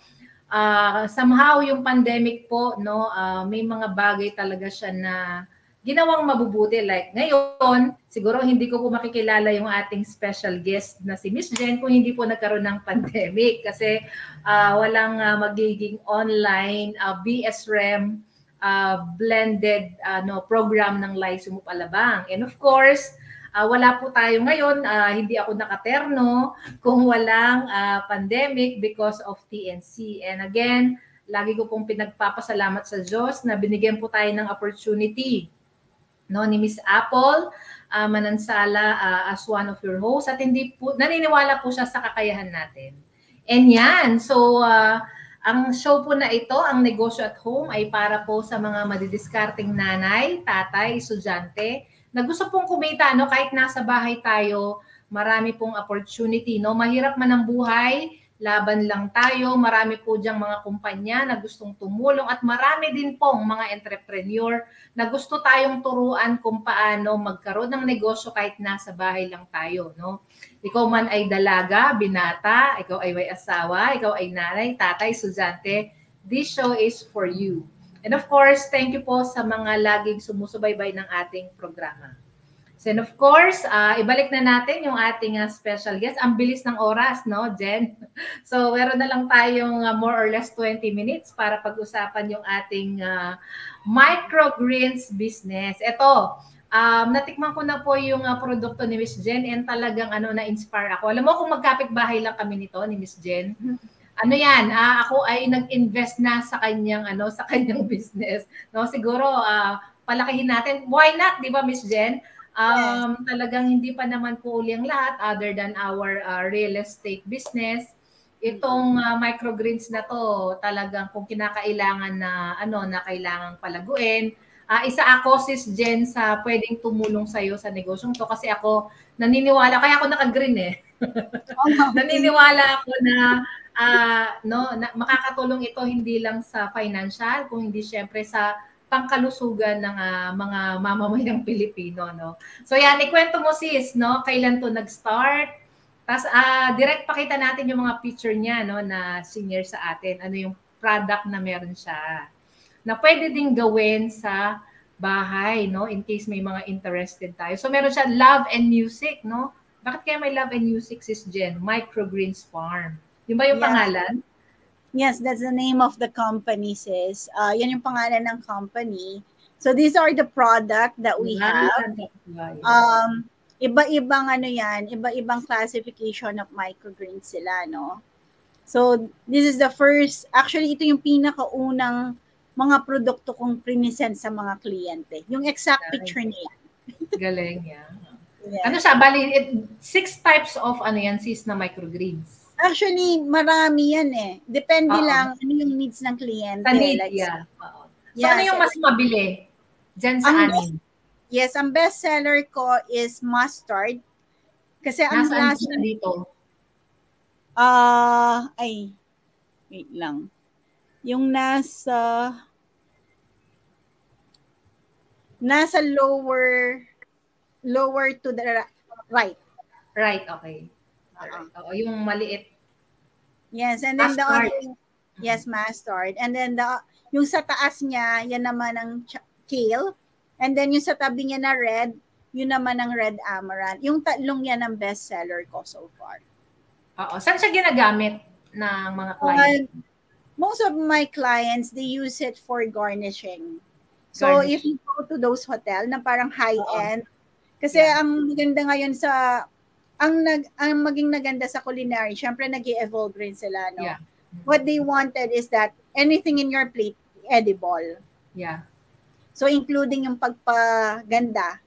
Somehow yung pandemic po, no, may mga bagay talaga siya na ginawang mabubuti. Like ngayon, siguro hindi ko po makikilala yung ating special guest na si Miss Jen kung hindi po nagkaroon ng pandemic, kasi walang magiging online BSREM blended program ng Lyceum of Alabang. And of course, wala po tayo ngayon, hindi ako nakaterno kung walang pandemic because of TNC. And again, lagi ko pong pinagpapasalamat sa Diyos na binigyan po tayo ng opportunity, no, ni Miss Apple Manansala as one of your hosts, at hindi po, naniniwala po siya sa kakayahan natin. And yan, so ang show po na ito, ang Negosyo at Home, ay para po sa mga madidiskarteng nanay, tatay, estudyante, na gusto pong kumita, no, kahit nasa bahay tayo, marami pong opportunity, no, mahirap man ang buhay, laban lang tayo, marami po diyang mga kumpanya na gustong tumulong, at marami din pong mga entrepreneur na gusto tayong turuan kung paano magkaroon ng negosyo kahit nasa bahay lang tayo, no. Ikaw man ay dalaga, binata, ikaw ay may asawa, ikaw ay nanay, tatay, estudyante, this show is for you. And of course, thank you po sa mga laging sumusubaybay ng ating programa. So, and of course, ibalik na natin yung ating special guest. Ang bilis ng oras, no, Jen? So, meron na lang tayong more or less 20 minutes para pag-usapan yung ating Microgreens business. Ito, natikman ko na po yung produkto ni Miss Jen, and talagang na-inspire ako. Alam mo kung magkapit-bahay lang kami nito ni Miss Jen, ano yan, ako ay nag-invest na sa kanyang sa kanyang business. No, siguro palakihin natin. Why not, 'di ba, Miss Jen? Talagang hindi pa naman po uli ang lahat other than our real estate business. Itong microgreens na to, talagang kung kinakailangan na na kailangang palaguin. Isa ako, Sis Jen, sa pwedeng tumulong sa iyo sa negosyong to, kasi ako naniniwala, kaya ako naka-green eh. Naniniwala ako na makakatulong ito hindi lang sa financial, kung hindi syempre sa pangkalusugan ng mga mamamayang Pilipino, no. So yan, ikwento mo, sis, no, kailan to nag-start? Tapos direct pakita natin yung mga picture niya, no, na senior sa atin. Ano yung product na meron siya na pwede ding gawin sa bahay, no, in case may mga interested tayo. So meron siya Love and Music, no. Bakit kaya may Love and Music, sis Jen? Microgreens Farm. Yung ba yung pangalan? Yes, that's the name of the company, sis. Yan yung pangalan ng company. So these are the product that we have. Iba-ibang iba-ibang classification of microgreens sila, no? So this is the first, actually ito yung pinakaunang mga produkto kong present sa mga kliyente. Yung exact picture niya. Galing yan. Yeah. Ano siya, bali 6 types of sis na microgreens. Actually, marami yan eh. Depende lang ano yung needs ng kliyente. Sa need, yeah. So ano yung mas mabili dyan sa anin? Yes, ang best seller ko is mustard. Kasi ang last dito. Wait lang. Yung nasa lower to the right. Right, okay. Alright. Yung maliit. Yes, and then mustard. Mustard. And then yung sa taas niya, yan naman ang kale. And then yung sa tabi niya na red, yun naman ang red amaranth. Yung tatlong yan ang best seller ko so far. Saan siya ginagamit ng mga clients? Most of my clients, they use it for garnishing. So if you go to those hotel na parang high-end, kasi ang maganda ngayon sa ang maging naganda sa culinary, syempre nag-evolve rin sila, no? Yeah. What they wanted is that anything in your plate, edible. Yeah. So including yung pagpaganda,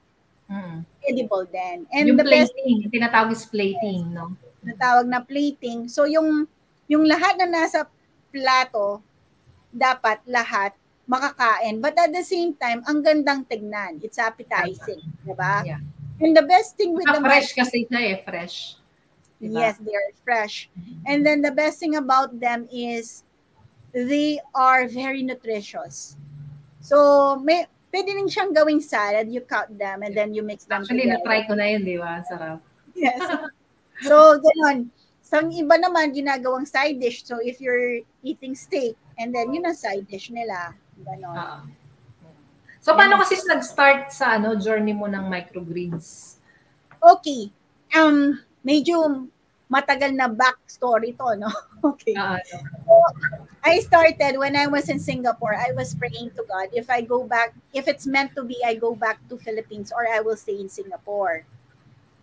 edible din. And yung plating, tinatawag is plating, no? Tinatawag na plating. So yung lahat na nasa plato, dapat lahat makakain. But at the same time, ang gandang tignan. It's appetizing. Diba? Yeah. And the best thing with the Fresh kasi siya fresh. Diba? Yes, they are fresh. And then the best thing about them is they are very nutritious. So, pwede rin siyang gawing salad. You cut them and then you mix them Actually, together. na-try ko na yun, di ba? Sarap. Yes. So, gano'n. Sa iba naman, ginagawang side dish. So, if you're eating steak, and then yun ang side dish nila. Gano'n. So, paano kasi nag-start sa journey mo ng microgreens? Okay. Medyo matagal na backstory to, no? Okay. So, I started when I was in Singapore. I was praying to God, if I go back, if it's meant to be, I go back to Philippines or I will stay in Singapore.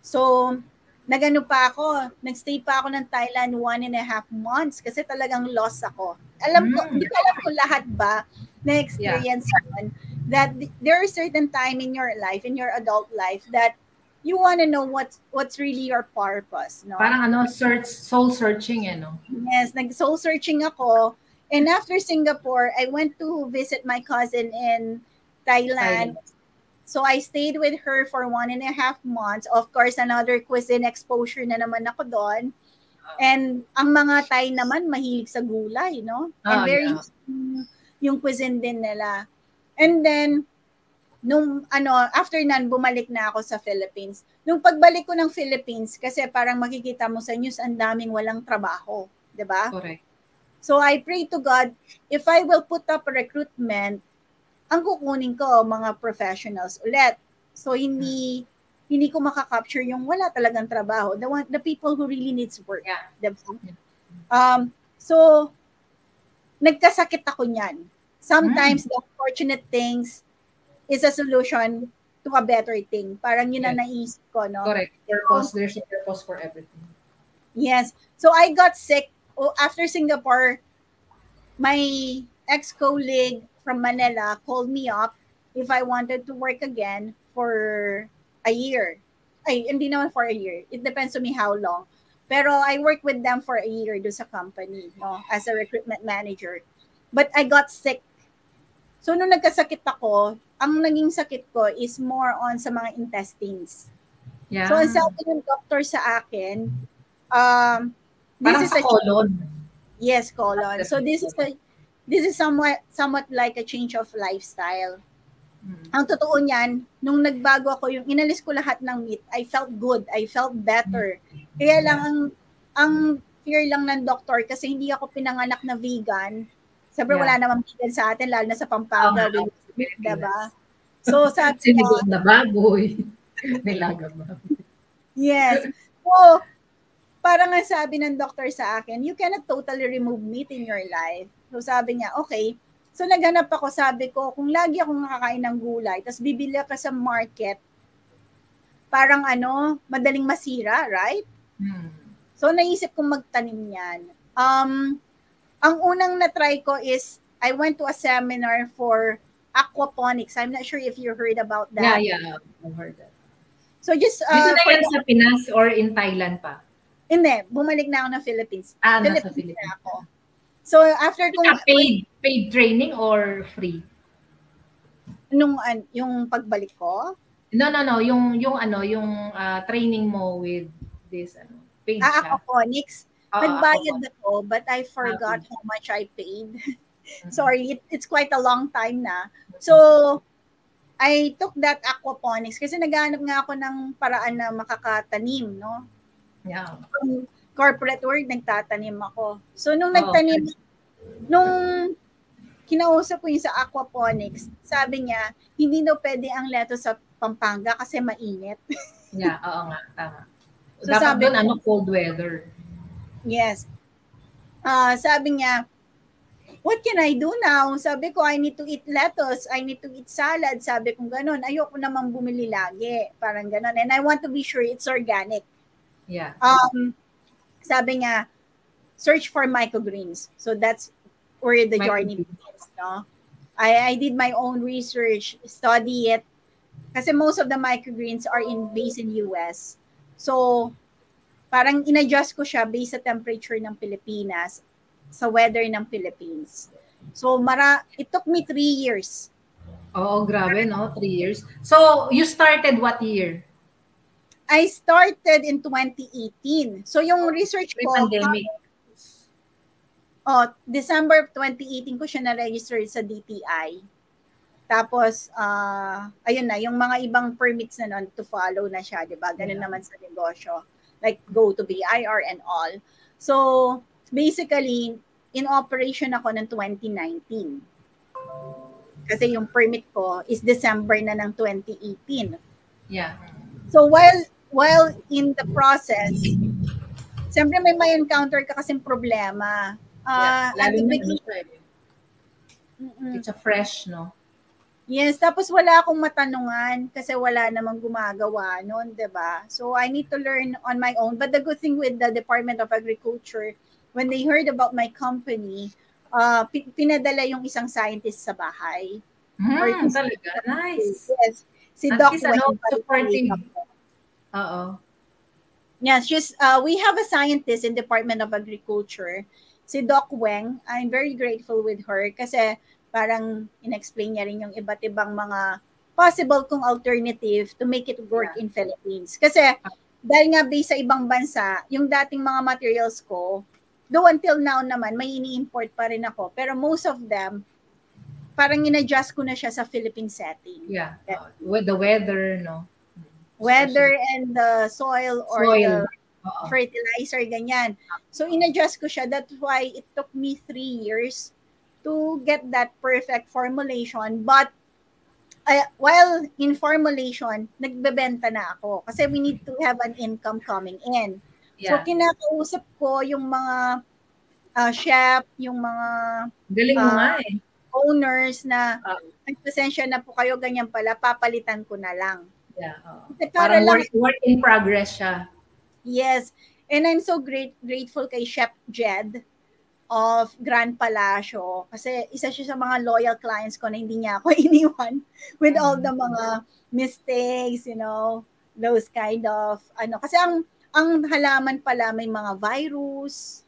So, nagano pa ako, nagstay pa ako ng Thailand 1.5 months kasi talagang lost ako. Alam ko, hindi ko alam kung lahat ba na experience yun, that there are certain time in your life, in your adult life, that you want to know what's really your purpose, no? Parang soul searching, no? Yes, nag-soul searching ako. And after Singapore, I went to visit my cousin in Thailand. So I stayed with her for 1.5 months. Of course, another cuisine exposure na naman ako doon. And ang mga Thai naman, mahilig sa gulay, no? And very yung cuisine din nila. And then, after nan, bumalik na ako sa Philippines. Nung pagbalik ko ng Philippines, kasi parang makikita mo sa news, ang daming walang trabaho. Diba? Correct. So I pray to God, if I will put up a recruitment, ang kukunin ko mga professionals ulit. So hindi ko makakapture yung wala talagang trabaho. The people who really needs work. Yeah. Diba? So nagkasakit ako niyan. Sometimes the unfortunate things is a solution to a better thing. Parang yun ang naisip ko, no? Correct. Purpose, there's a purpose for everything. Yes. So I got sick after Singapore. My ex-colleague from Manila called me up if I wanted to work again for a year. Ay, hindi naman for a year. It depends on me how long. Pero I worked with them for a year do sa company, no, as a recruitment manager. But I got sick. So nung nagkasakit ako, ang naging sakit ko is more on sa mga intestines. Yeah. So ang sabi ng doctor sa akin, parang sa colon. Yes, colon. So this is somewhat like a change of lifestyle. Ang totoo niyan, nung nagbago ako, yung inalis ko lahat ng meat, I felt good. I felt better. Kaya lang ang fear lang ng doctor kasi hindi ako pinanganak na vegan. Sabi wala namang vegan sa atin, lalo na sa Pampanga. Diba? So sabi sinigod na baboy. Nilaga baboy. Yes. So, parang ang sabi ng doctor sa akin, you cannot totally remove meat in your life. So sabi niya, okay. So naghanap ako, sabi ko, kung lagi akong nakakain ng gulay, tapos bibili ka sa market, parang madaling masira, right? So naisip kong magtanim yan. Ang unang na-try ko is, I went to a seminar for aquaponics. I'm not sure if you heard about that. Yeah, I've heard that. So just... Dito na yan sa Pinas or in Thailand pa? Hindi, bumalik na ako ng Philippines. Nasa Philippines na ako. So after kong paid training or free? Yung pagbalik ko? No, yung training mo with this paid siya. Aquaponics. Nagbayad ako, but I forgot how much I paid. Sorry, it's quite a long time na. So I took that aquaponics kasi naghahanap nga ako ng paraan na makakatanim, no? Yeah. Corporate work, nagtatanim ako. So, nung nagtanim, nung kinausap ko yung sa aquaponics, sabi niya, hindi daw pwede ang lettuce sa Pampanga kasi mainit. Yeah, oo nga, tama. So, dapat doon, cold weather. Yes. Sabi niya, what can I do now? Sabi ko, I need to eat lettuce, I need to eat salad. Sabi ko gano'n, ayoko namang bumili lagi. Parang gano'n. And I want to be sure it's organic. Yeah. Sabi nga, search for microgreens. So that's where the journey begins, no? I did my own research, study it. Kasi most of the microgreens are based in US. So, parang in-adjust ko siya based sa temperature ng Pilipinas, sa weather ng Philippines. So, it took me 3 years. Oo, grabe, no? 3 years. So, you started what year? I started in 2018. So, yung research ko, Pre-pandemic. December 2018 ko siya na-register sa DTI. Tapos, ayun na, yung mga ibang permits na nun to follow na siya, di ba? Ganun naman sa negosyo. Like, go to BIR and all. So, basically, in operation ako ng 2019. Kasi yung permit ko is December na ng 2018. Yeah. So, while in the process, siyempre may encounter ka kasing problema. Lalo na it's a fresh, no? Yes, tapos wala akong matanungan kasi wala namang gumagawa noon, 'di ba? So I need to learn on my own. But the good thing with the Department of Agriculture, when they heard about my company, pinadala yung isang scientist sa bahay. Talaga, nice. Yes. Si Doc Weng. Supporting. Oo. Yes, we have a scientist in Department of Agriculture, si Doc Weng. I'm very grateful with her kasi parang in-explain niya rin yung iba't ibang mga possible kong alternative to make it work in Philippines. Kasi dahil nga based sa ibang bansa, yung dating mga materials ko, though until now naman, may ini-import pa rin ako. Pero most of them, parang in-adjust ko na siya sa Philippine setting. Yeah. With the weather, no? Weather and the soil or the fertilizer, ganyan. So, in-adjust ko siya. That's why it took me 3 years to get that perfect formulation. But while in formulation, nagbebenta na ako kasi we need to have an income coming in. Yeah. So, kinakausap ko yung mga chef, yung mga galing mo nga owners na nagpasensya na po kayo, ganyan pala, papalitan ko na lang. Yeah. Parang work in progress siya. Yes. And I'm so grateful kay Chef Jed of Grand Palacio kasi isa siya sa mga loyal clients ko na hindi niya ako iniwan with all the mga mistakes, those kind of kasi ang halaman pala may mga virus.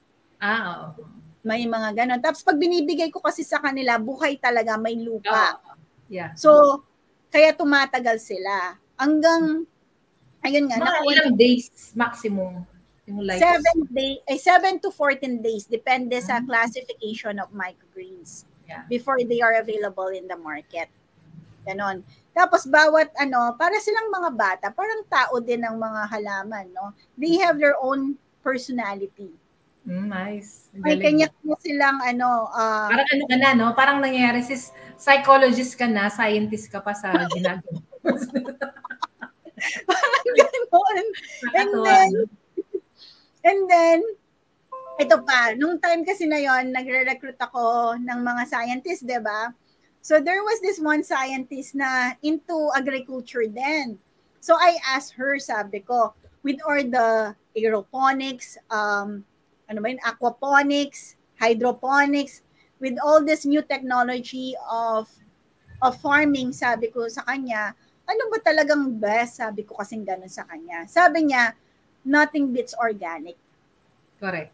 May mga ganon. Tapos pag binibigay ko kasi sa kanila, buhay talaga, may lupa. Yeah. So kaya tumatagal sila hanggang ayun nga, ilang days maximum? 7 to 14 days depende sa classification of microgreens before they are available in the market. Ganon. Tapos bawat para silang mga bata, parang tao din ang mga halaman, no? They have their own personality. Nice. May kanya-kanya silang parang ka na, no? Parang nangyayari psychologist ka na, scientist ka pa sa ginagawa. Parang ganon. And then, ito pa, nung time kasi na yon, nagre-recruit ako ng mga scientists, diba? So there was this one scientist na into agriculture din. So I asked her, sabi ko, with all the aeroponics, aquaponics, hydroponics, with all this new technology of farming, sabi ko sa kanya, ano ba talagang best? Sabi ko kasing ganun sa kanya. Sabi niya, nothing beats organic. Correct.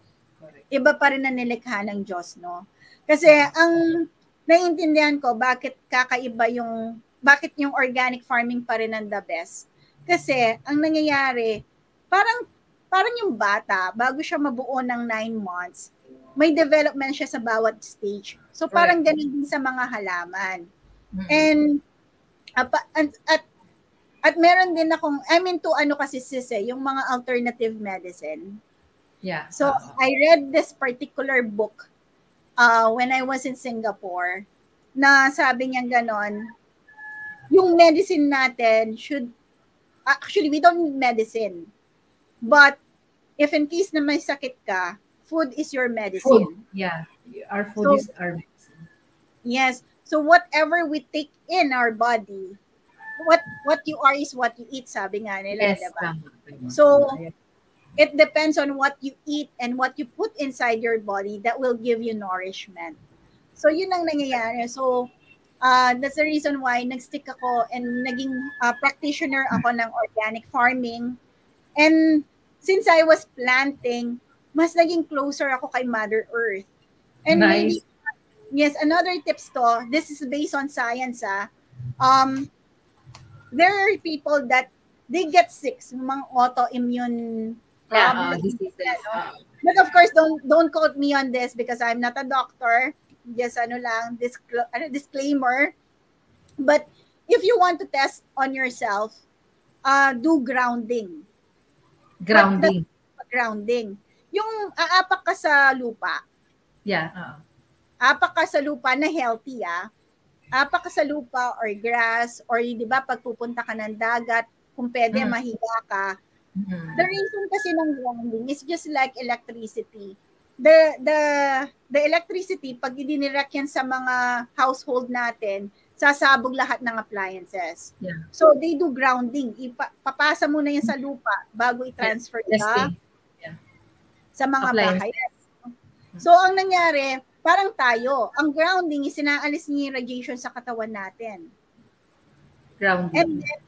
Iba pa rin na nilikha ng Diyos, no? Kasi ang naiintindihan ko, bakit bakit yung organic farming pa rin ang the best. Kasi ang nangyayari, parang yung bata, bago siya mabuo ng 9 months, may development siya sa bawat stage. So parang ganun din sa mga halaman. And at meron din akong, kasi yung mga alternative medicine. Yeah. So I read this particular book when I was in Singapore na sabi niya ganon, yung medicine natin actually we don't need medicine. But if in case na may sakit ka, food is your medicine. Food. Yeah. Our food is our medicine. Yes. So whatever we take in our body, what you are is what you eat, sabi nga nila, yes, diba? So it depends on what you eat and what you put inside your body that will give you nourishment. So yun ang nangyayari. So that's the reason why nag-stick ako and naging practitioner ako ng organic farming. And since I was planting, mas naging closer ako kay Mother Earth. And nice. Yes, another tips to, this is based on science, there are people that they get sick, mga autoimmune problems. Diseases. But of course, don't quote me on this because I'm not a doctor. Just disclaimer. But if you want to test on yourself, do grounding. Grounding. Yung aapak ka sa lupa. Yeah. Apak ka sa lupa na healthy, apak ka sa lupa or grass or di ba pag pupunta ka ng dagat, kung pwede mahiga ka. The reason kasi ng grounding is just like electricity. The electricity, pag idinirect yan sa mga household natin, sasabog lahat ng appliances. Yeah. So they do grounding. Papasa mo na yan sa lupa bago i-transfer ka sa mga bahay. So ang nangyari, parang tayo, ang grounding is sinaalis niya yung radiation sa katawan natin. Grounding. And then,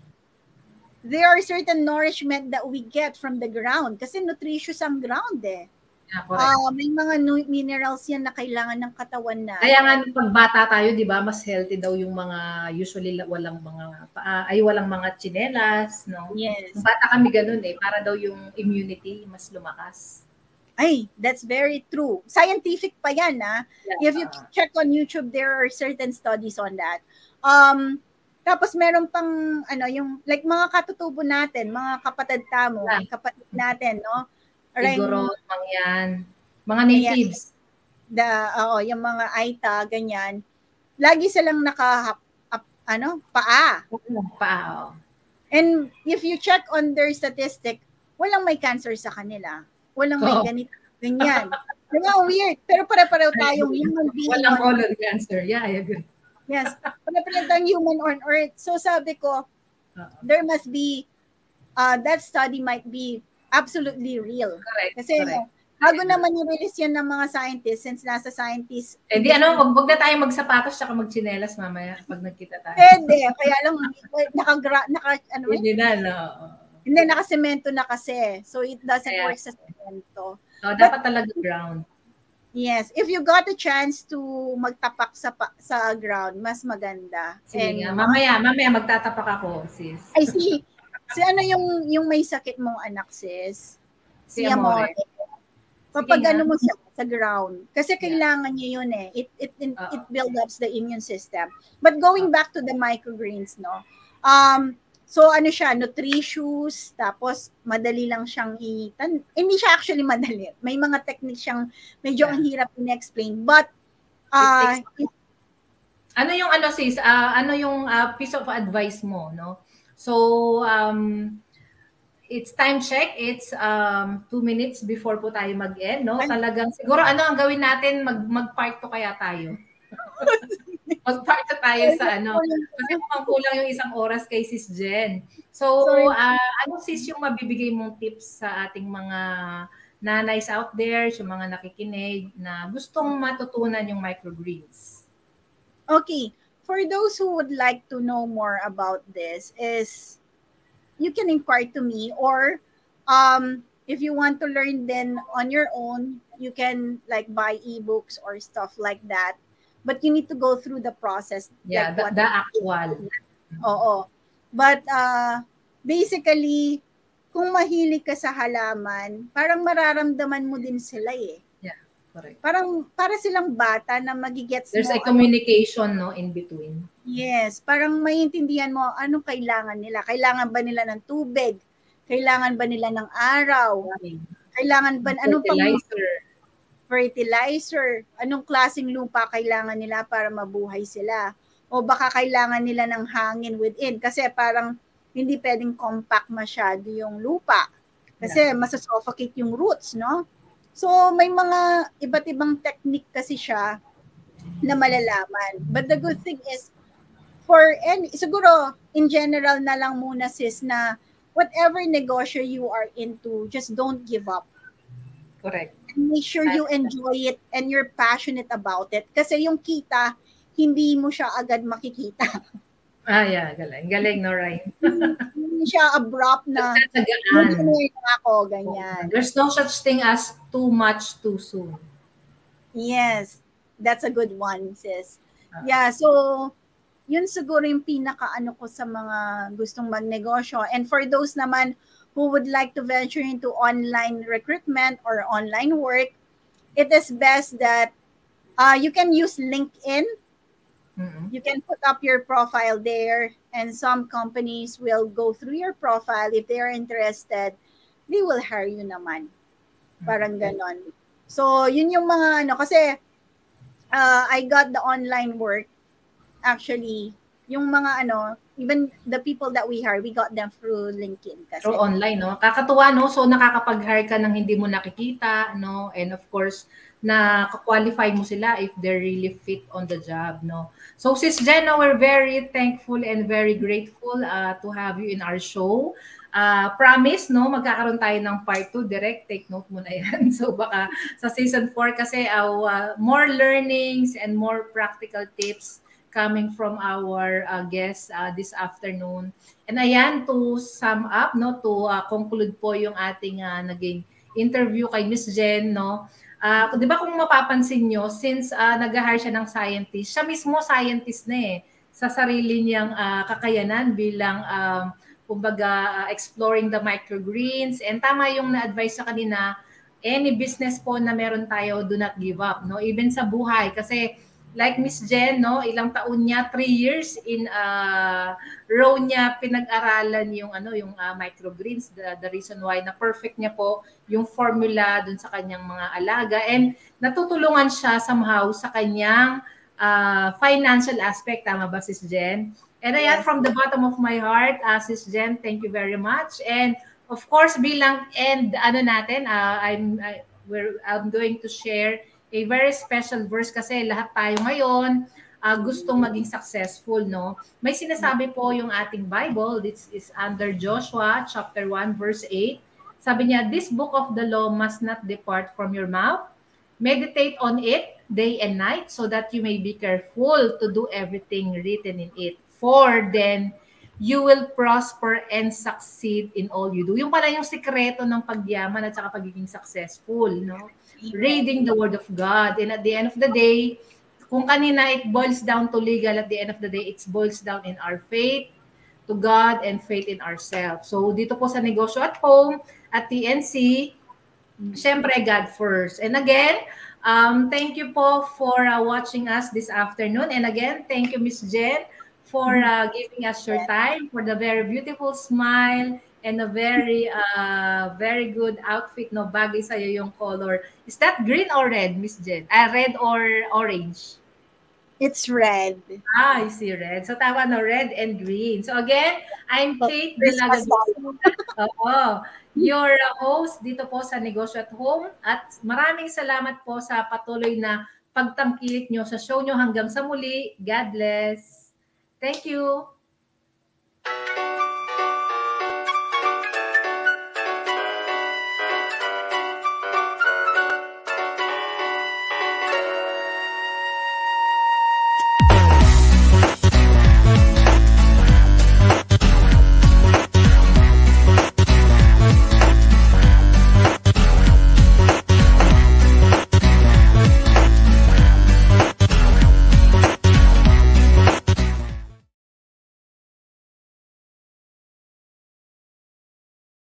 there are certain nourishment that we get from the ground kasi nutritious ang ground eh. Yeah, may mga minerals yan na kailangan ng katawan natin. Kaya nga pag bata tayo, di ba, mas healthy daw yung mga usually walang mga tsinelas, no? Yes. Bata kami ganun eh, para daw yung immunity mas lumakas. Ay, that's very true. Scientific pa yan, Yeah. If you check on YouTube, there are certain studies on that. Tapos meron pang, yung, like mga katutubo natin, mga kapatid kapatid natin, no? Siguro, yan. Mga natives. Yung mga Aita, ganyan. Lagi silang paa. Paa, And if you check on their statistic, walang may cancer sa kanila. Walang may ganito, ganyan. Diba, weird. Pero pare-pareho tayong human being. Walang colon cancer. Yeah, I agree. Yes. Pare-pareho tayong human on earth. So sabi ko, there must be, that study might be absolutely real. Correct. Kasi bago naman i-release yan ng mga scientists, since nasa scientists. Di wag na tayong magsapatos tsaka magtsinelas mamaya pag nagkita tayo. Kaya lang, Hindi, nakasemento na kasi. So, it doesn't work sa semento. So, dapat talaga ground. Yes. If you got a chance to magtapak sa ground, mas maganda. Sige nga. Mamaya magtatapak ako, sis. Ay, si yung may sakit mong anak, sis? Si Amore. Kapag mo siya sa ground. Kasi kailangan niya yun eh. It builds up the immune system. But going back to the microgreens, no? So siya, nutritious, tapos madali lang siyang hindi siya actually madali. May mga techniques siyang medyo ang hirap in-explain. But, ano yung sis? Ano yung piece of advice mo, no? So, it's time check. It's 2 minutes before po tayo mag-end, no? Talagang, siguro ang gawin natin, mag-part 2 kaya tayo. Mag-part tayo sa kasi mukhang kulang yung 1 oras kay Sis Jen. So, ano sis yung mabibigay mong tips sa ating mga nanays out there, yung mga nakikinig na gustong matutunan yung microgreens? Okay. For those who would like to know more about this is you can inquire to me or if you want to learn then on your own, you can like buy ebooks or stuff like that. But you need to go through the process. Yeah, like the actual. Oo. But basically, kung mahilig ka sa halaman, parang mararamdaman mo din sila eh. Yeah, correct. Parang para silang bata na magigets mo. There's a communication no in between. Yes, parang maiintindihan mo anong kailangan nila. Kailangan ba nila ng tubig? Kailangan ba nila ng araw? Kailangan ba anong fertilizer, anong klaseng lupa kailangan nila para mabuhay sila. O baka kailangan nila ng hangin within. Kasi parang hindi pwedeng compact masyado yung lupa. Kasi masasuffocate yung roots, no? So may mga iba't ibang technique kasi siya na malalaman. But the good thing is, siguro in general na lang muna sis na whatever negosyo you are into, just don't give up. Correct. Make sure you enjoy it and you're passionate about it. Kasi yung kita, hindi mo siya agad makikita. Yeah. Galing, no, right? Hindi siya abrupt na, hindi ako, ganyan. There's no such thing as too much too soon. Yes. That's a good one, sis. Yeah, so yun siguro yung pinaka-ano ko sa mga gustong magnegosyo. And for those naman who would like to venture into online recruitment or online work, it is best that you can use LinkedIn. You can put up your profile there, and some companies will go through your profile. If they are interested, they will hire you naman. Parang ganon. So, yun yung mga ano, kasi I got the online work. Actually, yung mga ano, even the people that we hire, we got them through LinkedIn. Kasi, through online, no? Kakatuwa, no? So, nakakapag-hire ka ng hindi mo nakikita, no? And of course, na-qualify mo sila if they're really fit on the job, no? So, Sis Jenna, we're very thankful and very grateful to have you in our show. Promise, no? Magkakaroon tayo ng part 2. Direct, take note mo na yan. So, baka sa season 4 kasi more learnings and more practical tips coming from our guests this afternoon. And ayan, to sum up, no, to conclude po yung ating naging interview kay Miss Jen, no. Di ba kung mapapansin nyo, since nag-hire siya ng scientist, siya mismo scientist na eh, sa sarili niyang kakayanan bilang kumbaga exploring the microgreens. And tama yung na-advise sa kanina, any business po na meron tayo, do not give up, no, even sa buhay, kasi like Miss Jen, no, ilang taon niya, 3 years in row niya pinag-aralan yung microgreens, the reason why na perfect niya po yung formula dun sa kanyang mga alaga, and natutulungan siya somehow sa kanyang financial aspect. Tama ba, Sis Jen? And ayan, from the bottom of my heart, Sis Jen, thank you very much. And of course, bilang end natin, I'm going to share a very special verse kasi lahat tayo ngayon gustong maging successful, no? May sinasabi po yung ating Bible. This is under Joshua chapter 1 verse 8. Sabi niya, this book of the law must not depart from your mouth. Meditate on it day and night so that you may be careful to do everything written in it. For then you will prosper and succeed in all you do. Yung pala yung sikreto ng pagyaman at saka pagiging successful, no? Reading the Word of God. And at the end of the day, kung kanina it boils down to legal, at the end of the day, it boils down in our faith to God and faith in ourselves. So dito po sa Negosyo at Home at TNC, syempre God first. And again, thank you po for watching us this afternoon. And again, thank you, Miss Jen, for giving us your time, for the very beautiful smile, and a very good outfit, no? Bagay sa'yo yung color. Is that green or red, Miss Jen? Red or orange? it's red. I see red. So tama, no? Red and green. So again, I'm Kate Dalaga, your host dito po sa Negosyo at Home. At maraming salamat po sa patuloy na pagtangkilik nyo sa show nyo hanggang sa muli. God bless. Thank you.